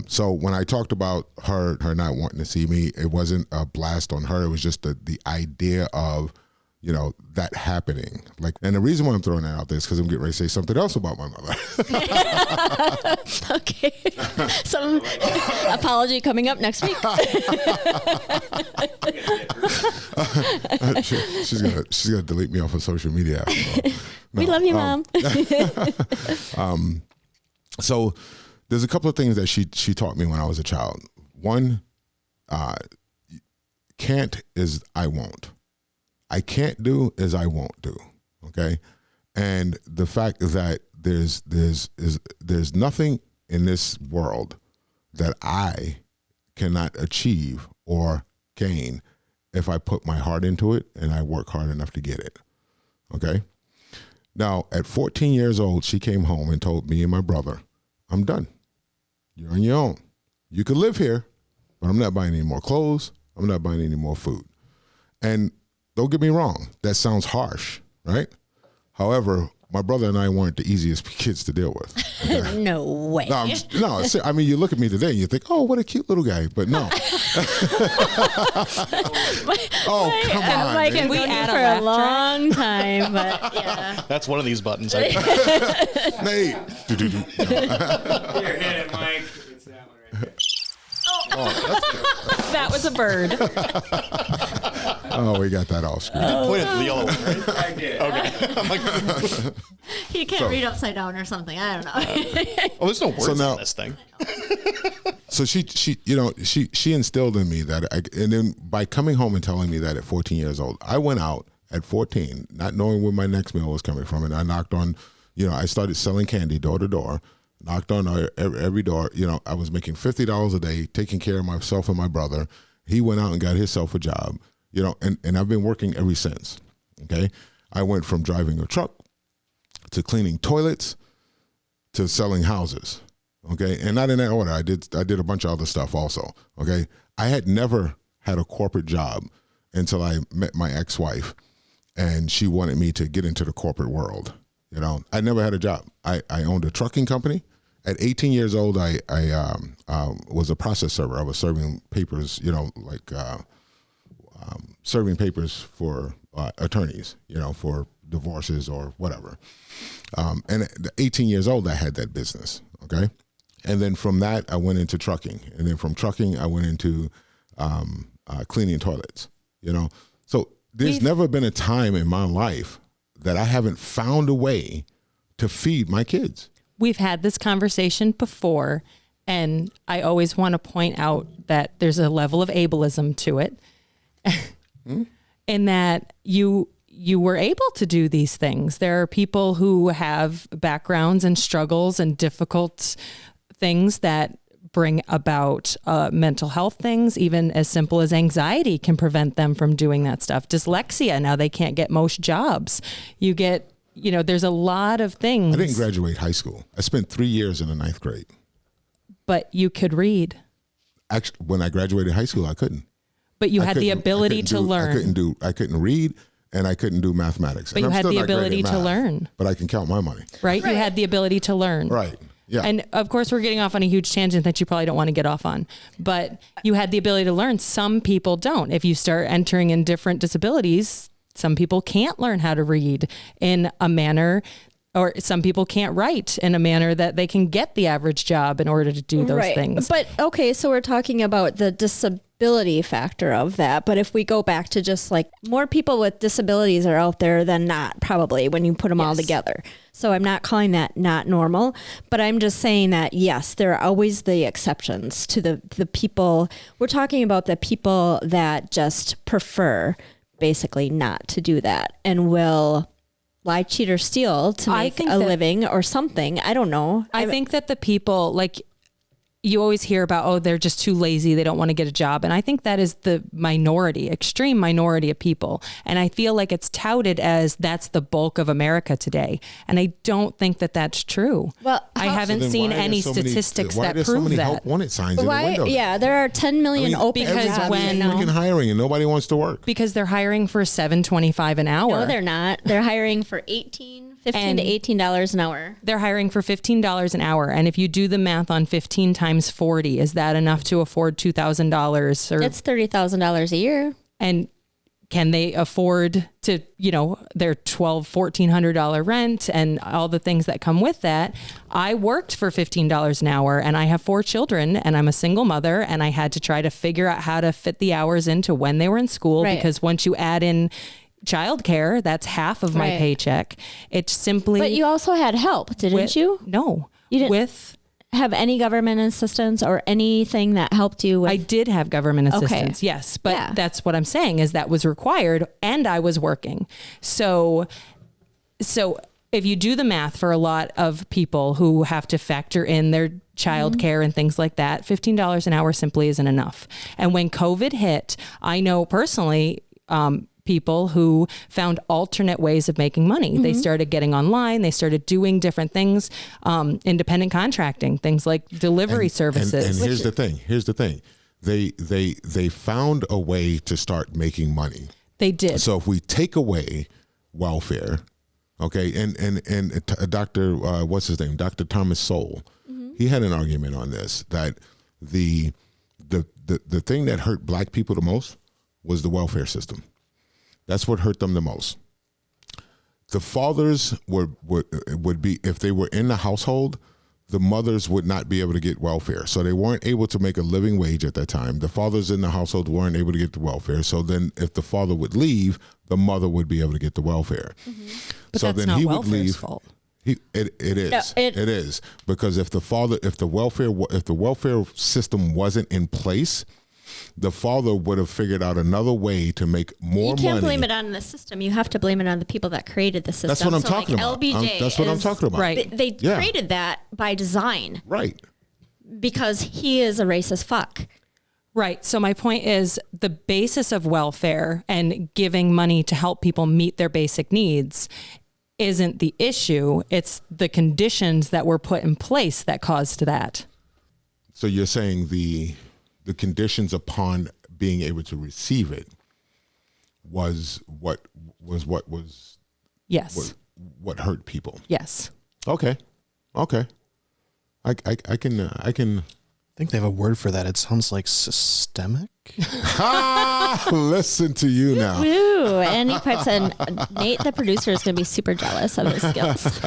So when I talked about her not wanting to see me, it wasn't a blast on her. It was just the idea of that happening. Like, and the reason why I'm throwing that out there is because I'm getting ready to say something else about my mother. Okay. Some apology coming up next week. She's gonna delete me off of social media. We love you, Mom. So there's a couple of things that she taught me when I was a child. One, can't is I won't. I can't do is I won't do. Okay, and the fact that there's nothing in this world that I cannot achieve or gain if I put my heart into it and I work hard enough to get it. Okay. Now, at 14 years old, she came home and told me and my brother, I'm done. You're on your own. You can live here, but I'm not buying any more clothes. I'm not buying any more food. And don't get me wrong, that sounds harsh, right? However, my brother and I weren't the easiest kids to deal with. Okay? No way. No, I mean, you look at me today and you think, oh, what a cute little guy. But no. Oh, come on. Mike, man. we had for a long time, but yeah. That's one of these buttons. Nate. Here, hit it, Mike. It's that one right there. That was a bird. Oh, we got that off screen. Point at the yellow one, right? I did. Okay. I'm like, He can't read upside down or something. I don't know. oh, there's no words now- on this thing. So she instilled in me that, and then by coming home and telling me that at 14 years old, I went out at 14, not knowing where my next meal was coming from, and I knocked on, I started selling candy door to door, knocked on every door. I was making $50 a day, taking care of myself and my brother. He went out and got himself a job, and I've been working ever since. Okay, I went from driving a truck to cleaning toilets to selling houses. Okay, and not in that order. I did a bunch of other stuff also. Okay, I had never had a corporate job until I met my ex-wife, and she wanted me to get into the corporate world. I never had a job. I owned a trucking company. At 18 years old, I was a process server. I was serving papers, serving papers for attorneys, for divorces or whatever. And at 18 years old, I had that business. Okay. And then from that, I went into trucking. And then from trucking, I went into cleaning toilets, So there's never been a time in my life that I haven't found a way to feed my kids. We've had this conversation before, and I always want to point out that there's a level of ableism to it. In that you were able to do these things. There are people who have backgrounds and struggles and difficult things that bring about mental health things, even as simple as anxiety can prevent them from doing that stuff. Dyslexia, now they can't get most jobs. You get, there's a lot of things. I didn't graduate high school. I spent 3 years in the 9th grade. But you could read. Actually, when I graduated high school, I couldn't. But you had the ability to learn. I couldn't read, and I couldn't do mathematics. But you had the ability to learn. But I can count my money. Right? You had the ability to learn. Right. Yeah. And of course, we're getting off on a huge tangent that you probably don't want to get off on. But you had the ability to learn. Some people don't. If you start entering in different disabilities, some people can't learn how to read in a manner, or some people can't write in a manner that they can get the average job in order to do those things. But okay, so we're talking about the disability factor of that. But if we go back to just like more people with disabilities are out there than not, probably when you put them all together. So I'm not calling that not normal, but I'm just saying that, yes, there are always the exceptions to the people. We're talking about the people that just prefer basically not to do that and will lie, cheat, or steal to make a living or something. I don't know. I think that the people, like, you always hear about, oh, they're just too lazy, they don't want to get a job. And I think that is the minority, extreme minority of people. And I feel like it's touted as that's the bulk of America today. And I don't think that that's true. Well, I haven't seen any statistics that prove so many that. help wanted signs in the window? Yeah, there are 10 million open because jobs when- right now. Freaking hiring and nobody wants to work. Because they're hiring for $7.25 an hour. No, they're not. They're hiring for $15 to $18 an hour. They're hiring for $15 an hour. And if you do the math on 15 times 40, is that enough to afford $2,000? Or It's $30,000 a year. and can they afford to, their $1,200-$1,400 rent and all the things that come with that? I worked for $15 an hour and I have 4 children and I'm a single mother, and I had to try to figure out how to fit the hours into when they were in school, because once you add in childcare, that's half of my paycheck. It's simply. But you also had help, didn't you? No. You didn't have any government assistance or anything that helped you with? I did have government assistance, yes. But that's what I'm saying, is that was required and I was working. So if you do the math for a lot of people who have to factor in their child care and things like that, $15 an hour simply isn't enough. And when COVID hit, I know personally, people who found alternate ways of making money. They started getting online. They started doing different things, independent contracting, things like delivery services. And here's the thing. They found a way to start making money. They did. So if we take away welfare, okay, and Dr. What's his name? Dr. Thomas Sowell, he had an argument on this, that the thing that hurt black people the most was the welfare system. That's what hurt them the most. The fathers would be, if they were in the household, the mothers would not be able to get welfare. So they weren't able to make a living wage at that time. The fathers in the household weren't able to get the welfare. So then if the father would leave, the mother would be able to get the welfare. But so that's then not he welfare's would leave. fault. It is. No, it is, because if the welfare system wasn't in place, the father would have figured out another way to make more money. You can't blame it on the system. You have to blame it on the people that created the system. That's what I'm talking about. LBJ That's what I'm talking about. Right. They created that by design. Right. Because he is a racist fuck. Right. So my point is, the basis of welfare and giving money to help people meet their basic needs isn't the issue. It's the conditions that were put in place that caused that. So you're saying the conditions upon being able to receive it was what Yes. what hurt people. Yes. Okay. I can I think they have a word for that. It sounds like systemic. listen to you now. Woo! And he puts in Nate, the producer, is going to be super jealous of his skills.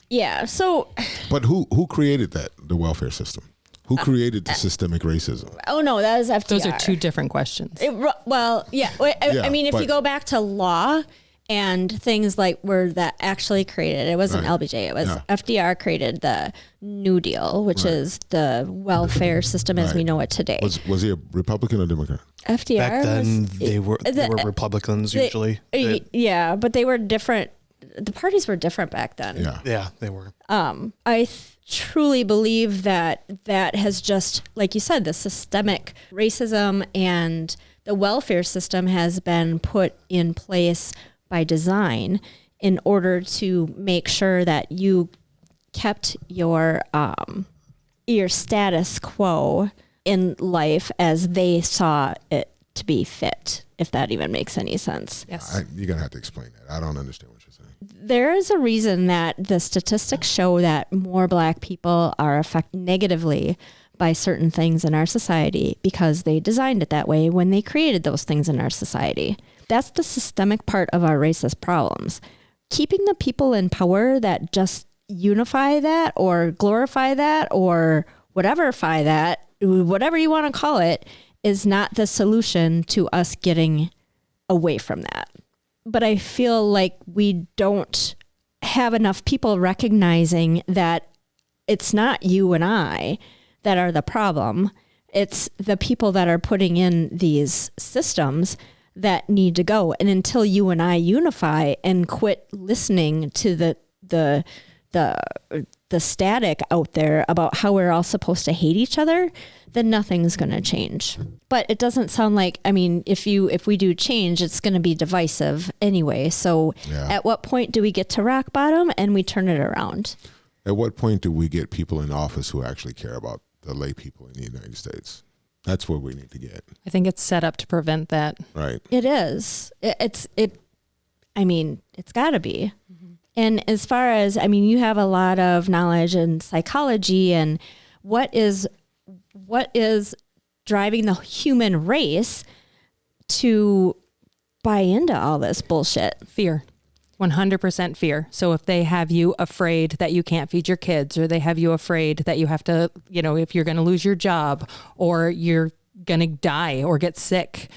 Yeah. So. But who created the welfare system? Who created the systemic racism? Oh no, that was FDR. Those are two different questions. I mean, if you go back to law and things like where that actually created, it wasn't LBJ, it was FDR created the New Deal, which is the welfare system as we know it today. Was he a Republican or Democrat? FDR Back then, was, they were Republicans usually. Yeah, but they were different. The parties were different back then. Yeah, they were. I truly believe that has just, like you said, the systemic racism and the welfare system has been put in place by design in order to make sure that you kept your status quo in life as they saw it to be fit, if that even makes any sense. Yes. You're going to have to explain that. I don't understand what you're saying. There is a reason that the statistics show that more Black people are affected negatively by certain things in our society because they designed it that way when they created those things in our society. That's the systemic part of our racist problems. Keeping the people in power that just unify that or glorify that or whateverify that, whatever you want to call it, is not the solution to us getting away from that. But I feel like we don't have enough people recognizing that it's not you and I that are the problem. It's the people that are putting in these systems that need to go. And until you and I unify and quit listening to the static out there about how we're all supposed to hate each other, then nothing's going to change. But it doesn't sound like, I mean, if we do change, it's going to be divisive anyway. So at what point do we get to rock bottom and we turn it around? At what point do we get people in office who actually care about the lay people in the United States? That's where we need to get. I think it's set up to prevent that. Right. It is. I mean, it's got to be. Mm-hmm. And as far as, I mean, you have a lot of knowledge in psychology and what is driving the human race to buy into all this bullshit? Fear. 100% fear. So if they have you afraid that you can't feed your kids, or they have you afraid that you have to, if you're going to lose your job, or you're going to die or get sick,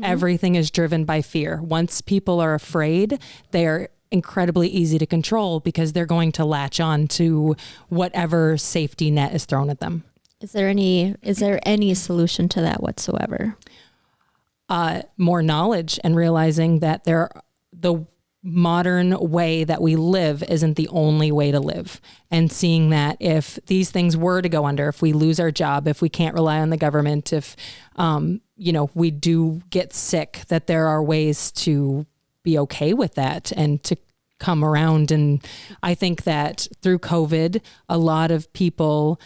everything is driven by fear. Once people are afraid, they're incredibly easy to control because they're going to latch on to whatever safety net is thrown at them. Is there any solution to that whatsoever? More knowledge and realizing that the modern way that we live isn't the only way to live, and seeing that if these things were to go under, if we lose our job, if we can't rely on the government, if we do get sick, that there are ways to be okay with that and to come around. And I think that through COVID, a lot of people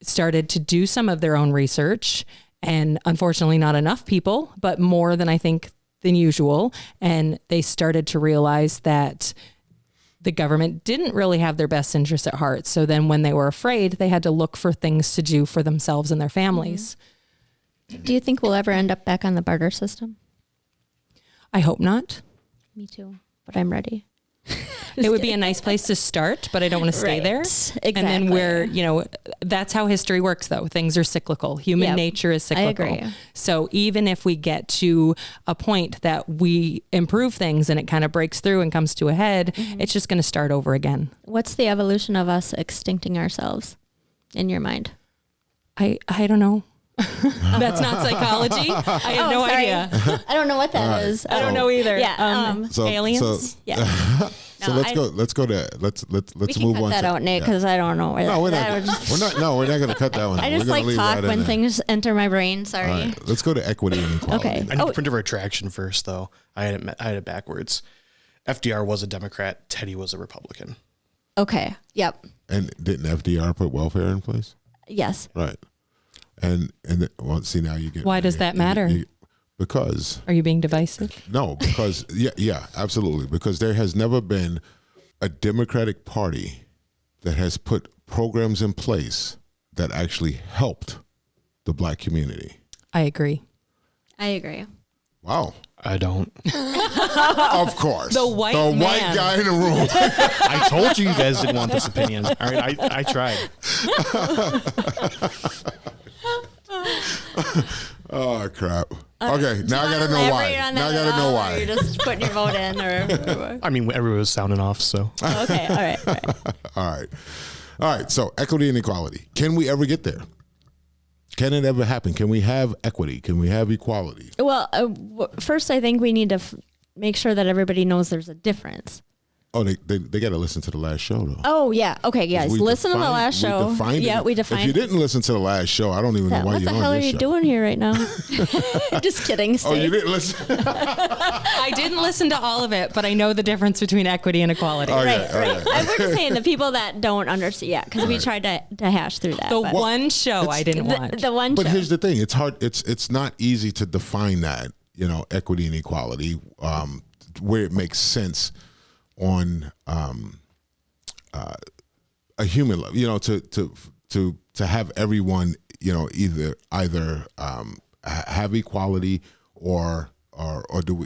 started to do some of their own research, and unfortunately not enough people, but more than I think than usual. And they started to realize that the government didn't really have their best interests at heart. So then when they were afraid, they had to look for things to do for themselves and their families. Do you think we'll ever end up back on the barter system? I hope not. Me too, but I'm ready. It would be a nice place to start, but I don't want to stay there. Exactly. And then that's how history works though. Things are cyclical. Human nature is cyclical. I agree. So even if we get to a point that we improve things and it kind of breaks through and comes to a head, it's just going to start over again. What's the evolution of us extincting ourselves in your mind? I don't know. That's not psychology. I have no idea. I don't know what that is. I don't know either. Yeah. Aliens. Yeah. So let's go to let's We can move cut on. that out, Nate, because I don't know where No, we're that not. We're not going to cut that one. I We're just gonna like leave talk that in when there. things enter my brain. Sorry. All right, let's go to equity and equality. Okay. I need to print a retraction first, though. I had it backwards. FDR was a Democrat. Teddy was a Republican. Okay. Yep. And didn't FDR put welfare in place? Yes. Right. And see, now you get. Why does that matter? Because. Are you being divisive? No, because yeah, absolutely. Because there has never been a Democratic Party that has put programs in place that actually helped the Black community. I agree. Wow. I don't. Of course. The white man. guy in the room. I told you guys didn't want this opinion. All right, I tried. Oh, crap. Okay, now I got to know why. Now I got to know why. You're just putting your vote in, or I mean, everybody was sounding off, so. okay, all right. All right. So equity and equality. Can we ever get there? Can it ever happen? Can we have equity? Can we have equality? Well, first, I think we need to make sure that everybody knows there's a difference. Oh, they got to listen to the last show, though. Oh, yeah. Okay, guys, listen to the last show. We defined. If you didn't listen to the last show, I don't even know why you're on this show. What the hell are you doing here right now? Just kidding. Oh, you didn't listen? I didn't listen to all of it, but I know the difference between equity and equality. Okay, right. I was just saying the people that don't understand, because we tried to hash through that. The one show I didn't watch. The one But show. here's the thing. It's hard. It's not easy to define that, equity and equality, where it makes sense on a human level, to have everyone, either have equity or do we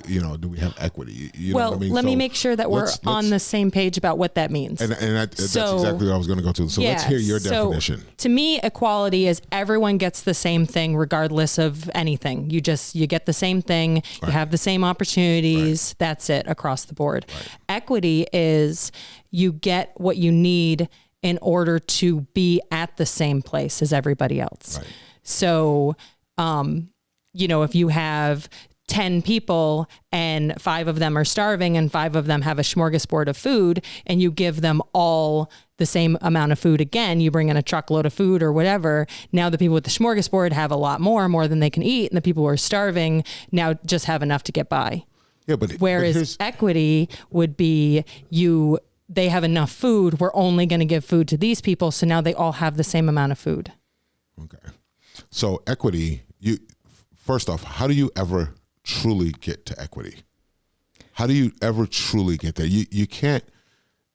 have equity? You know what I mean? Let me make sure that we're on the same page about what that means. And that's exactly what I was going to go to. So let's hear your definition. To me, equality is everyone gets the same thing regardless of anything. You get the same thing. Right. You have the same opportunities. Right. That's it across the board. Right. Equity is you get what you need in order to be at the same place as everybody else. Right. So, if you have 10 people and 5 of them are starving and 5 of them have a smorgasbord of food, and you give them all the same amount of food again, you bring in a truckload of food or whatever. Now the people with the smorgasbord have a lot more than they can eat. And the people who are starving now just have enough to get by. Yeah, whereas equity would be they have enough food. We're only going to give food to these people. So now they all have the same amount of food. Okay. So equity, first off, how do you ever truly get to equity? How do you ever truly get there? You can't,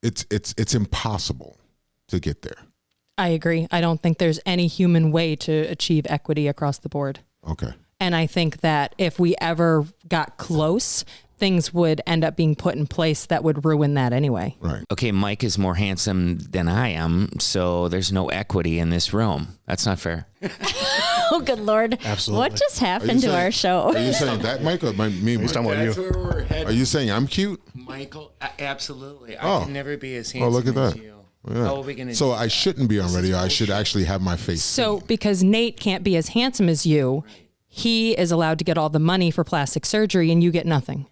it's impossible to get there. I agree. I don't think there's any human way to achieve equity across the board. Okay. And I think that if we ever got close, things would end up being put in place that would ruin that anyway. Right. Okay, Mike is more handsome than I am, so there's no equity in this room. That's not fair. Oh, good Lord. Absolutely. What just happened to our show? Are you saying that, Mike, or me? Mike? talking about you. That's where we're headed. Are you saying I'm cute? Michael, absolutely. Oh. I can never be as Oh, handsome look at as that. you. Yeah. How are we gonna So do I that? shouldn't be on This is radio. I should bullshit. actually have my face. So because Nate can't be as handsome as you, he is allowed to get all the money for plastic surgery and you get nothing.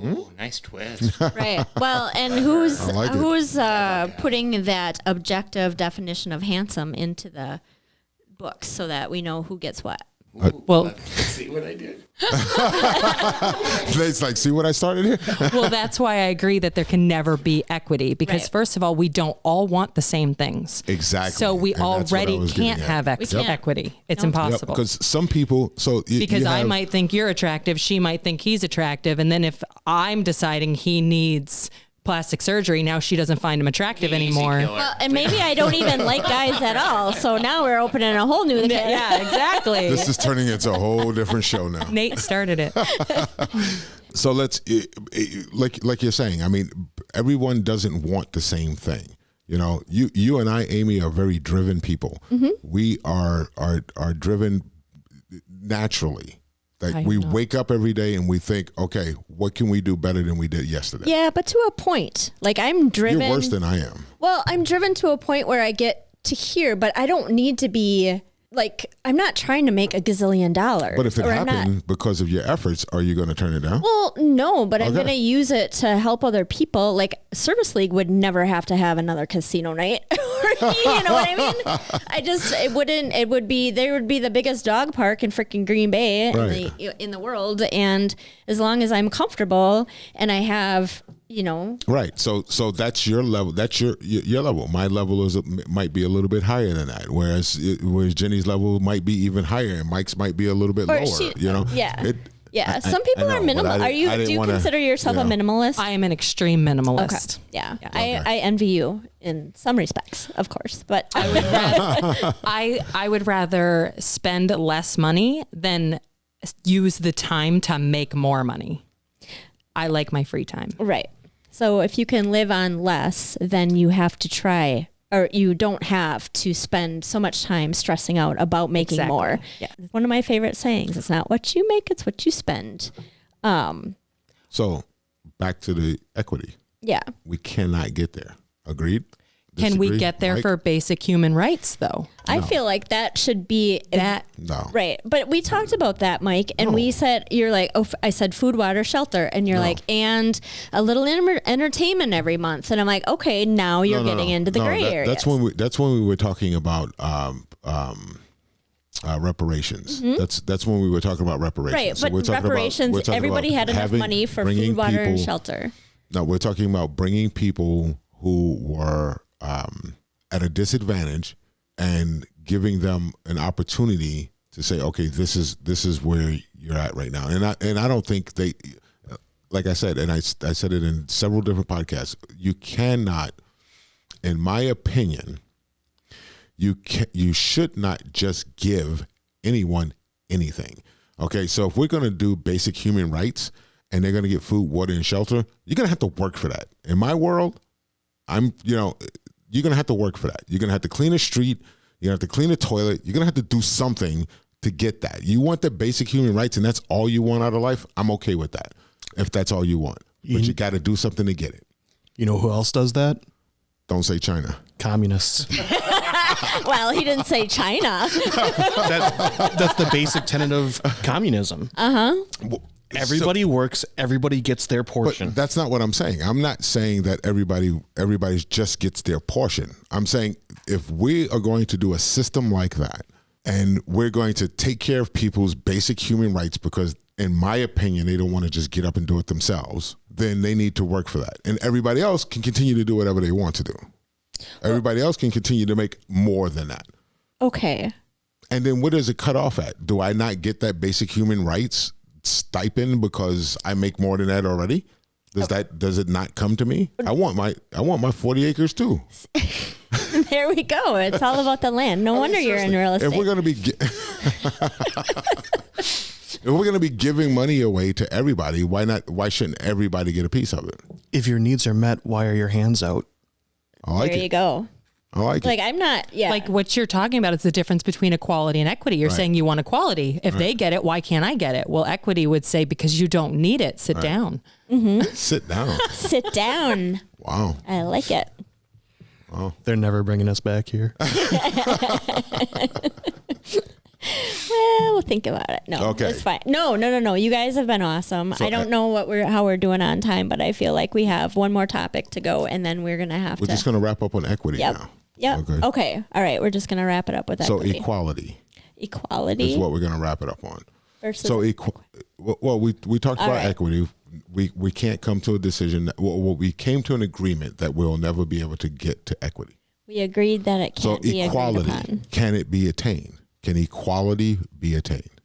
Oh, nice twist. Right. Well, and who's I like it. who's putting that objective definition of handsome into the books so that we know who gets what? Well, See what I did? It's like, see what I started here? well, that's why I agree that there can never be equity because Right. first of all, we don't all want the same things. Exactly. So we And that's what I already was getting can't at. have We can't. equity. It's Nope. impossible. Because some people, Because you I have- might think you're attractive, she might think he's attractive, and then if I'm deciding he needs plastic surgery, now she doesn't find him attractive anymore. Well, and maybe I don't even like guys at all. So now we're opening a whole new Yeah, exactly. This is turning into a whole different show now. Nate started it. So let's, like you're saying, I mean, everyone doesn't want the same thing. You know, you and I, Amy, are very driven people. Mm-hmm. We are driven naturally. Like I we know. wake up every day and we think, okay, what can we do better than we did yesterday? Yeah, but to a point. Like I'm driven. You're worse than I am. Well, I'm driven to a point where I get to here, but I don't need to be like, I'm not trying to make $1 gazillion. But if it or I'm not- happened because of your efforts, are you going to turn it down? Well, no, but I'm Okay. going to use it to help other people. Like Service League would never have to have another casino night. You know what I mean? There would be the biggest dog park in freaking Green Bay Right. in the world. And as long as I'm comfortable and I have, you know, Right. So that's your level. That's your level. My level might be a little bit higher than that. Whereas Jenny's level might be even higher, and Mike's might be a little bit Or lower. she- you know. yeah. I- Some people I are know, but minimal. I Do didn't you wanna- consider yourself yeah. a minimalist? I am an extreme minimalist. Yeah. I envy you in some respects, of course, but I would rather spend less money than use the time to make more money. I like my free time. right. So if you can live on less, then you have to try, or you don't have to spend so much time stressing out about making Exactly. more. Yeah. One of my favorite sayings, it's not what you make, it's what you spend. So back to the equity. Yeah. We cannot get there. Agreed? Can we Disagree? get there Mike? for basic human rights though? I feel like that should be That No. right. But we talked about that, Mike, and we said, you're like, I said food, water, shelter. And you're like, and a little entertainment every month. And I'm like, okay, now you're getting into the gray area. That's when we were talking about reparations. That's when we were talking about reparations. Mm-hmm. Right, So but we're talking about- reparations, we're talking everybody about had enough having- money for bringing food, water, and people- shelter. No, we're talking about bringing people who were at a disadvantage and giving them an opportunity to say, okay, this is where you're at right now. And I don't think they, like I said, and I said it in several different podcasts, you cannot, in my opinion, you should not just give anyone anything. Okay, so if we're going to do basic human rights and they're going to get food, water, and shelter, you're going to have to work for that. In my world, you're going to have to work for that. You're going to have to clean a street. You're going to have to clean a toilet. You're going to have to do something to get that. You want the basic human rights and that's all you want out of life? I'm okay with that if that's all you want. But you got to do something to get it. You know who else does that? Don't say China. Communists. Well, he didn't say China. That's the basic tenet of communism. Everybody works, everybody gets their portion. But that's not what I'm saying. I'm not saying that everybody just gets their portion. I'm saying if we are going to do a system like that and we're going to take care of people's basic human rights because in my opinion, they don't want to just get up and do it themselves, then they need to work for that. And everybody else can continue to do whatever they want to do. Everybody else can continue to make more than that. Okay. And then what does it cut off at? Do I not get that basic human rights stipend because I make more than that already? Does it not come to me? I want my 40 acres too. There we go. It's all about the land. No wonder you're in real estate. If we're going to be if we're going to be giving money away to everybody, why shouldn't everybody get a piece of it? If your needs are met, why are your hands out? I like there it. you go. I like Like it. I'm not. Yeah. Like what you're talking about is the difference between equality and equity. You're saying you want equality. If they get it, why can't I get it? Well, equity would say because you don't need it. Sit down. Sit down. Sit down. Wow. I like it. They're never bringing us back here. Well, we'll think about it. No, Okay. it's fine. No. You guys have been awesome. So, I don't know how we're doing on time, but I feel like we have one more topic to go, and then we're gonna have We're to. just going to wrap up on equity Yep. now. Yep. Okay. All right. We're just gonna wrap it up with So equity. equality Equality is what we're going to wrap it up on. versus. So well, we talked All about right. equity. We can't come to a decision. We came to an agreement that we'll never be able to get to equity. We agreed that it So can't be agreed equality, upon. can it be attained? Can equality be attained?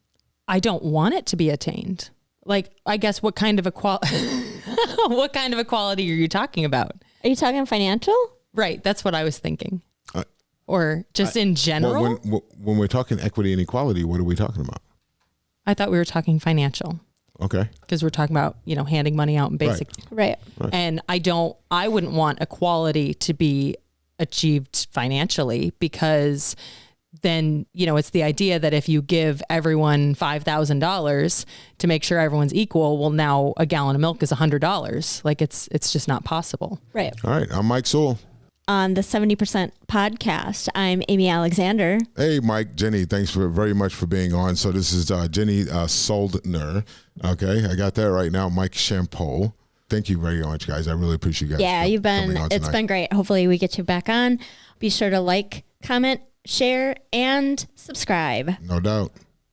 I don't want it to be attained. Like, I guess what kind of equality are you talking about? Are you talking financial? Right. That's what I was thinking. Or just in general? When we're talking equity and equality, what are we talking about? I thought we were talking financial Okay. because we're talking about, handing money out in basic. Right. And I wouldn't want equality to be achieved financially because then, it's the idea that if you give everyone $5,000 to make sure everyone's equal, well, now a gallon of milk is $100. Like it's just not possible. Right. All right. I'm Mike Sewell. On the 70% podcast, I'm Amy Alexander. Hey, Mike, Jenny, thanks very much for being on. So this is Jenny Soldner. Okay, I got that right now. Mike Shampoo. Thank you very much, guys. I really appreciate you guys. Yeah, it's been great. Hopefully we get you back on. Be sure to like, comment, share, and subscribe. No doubt.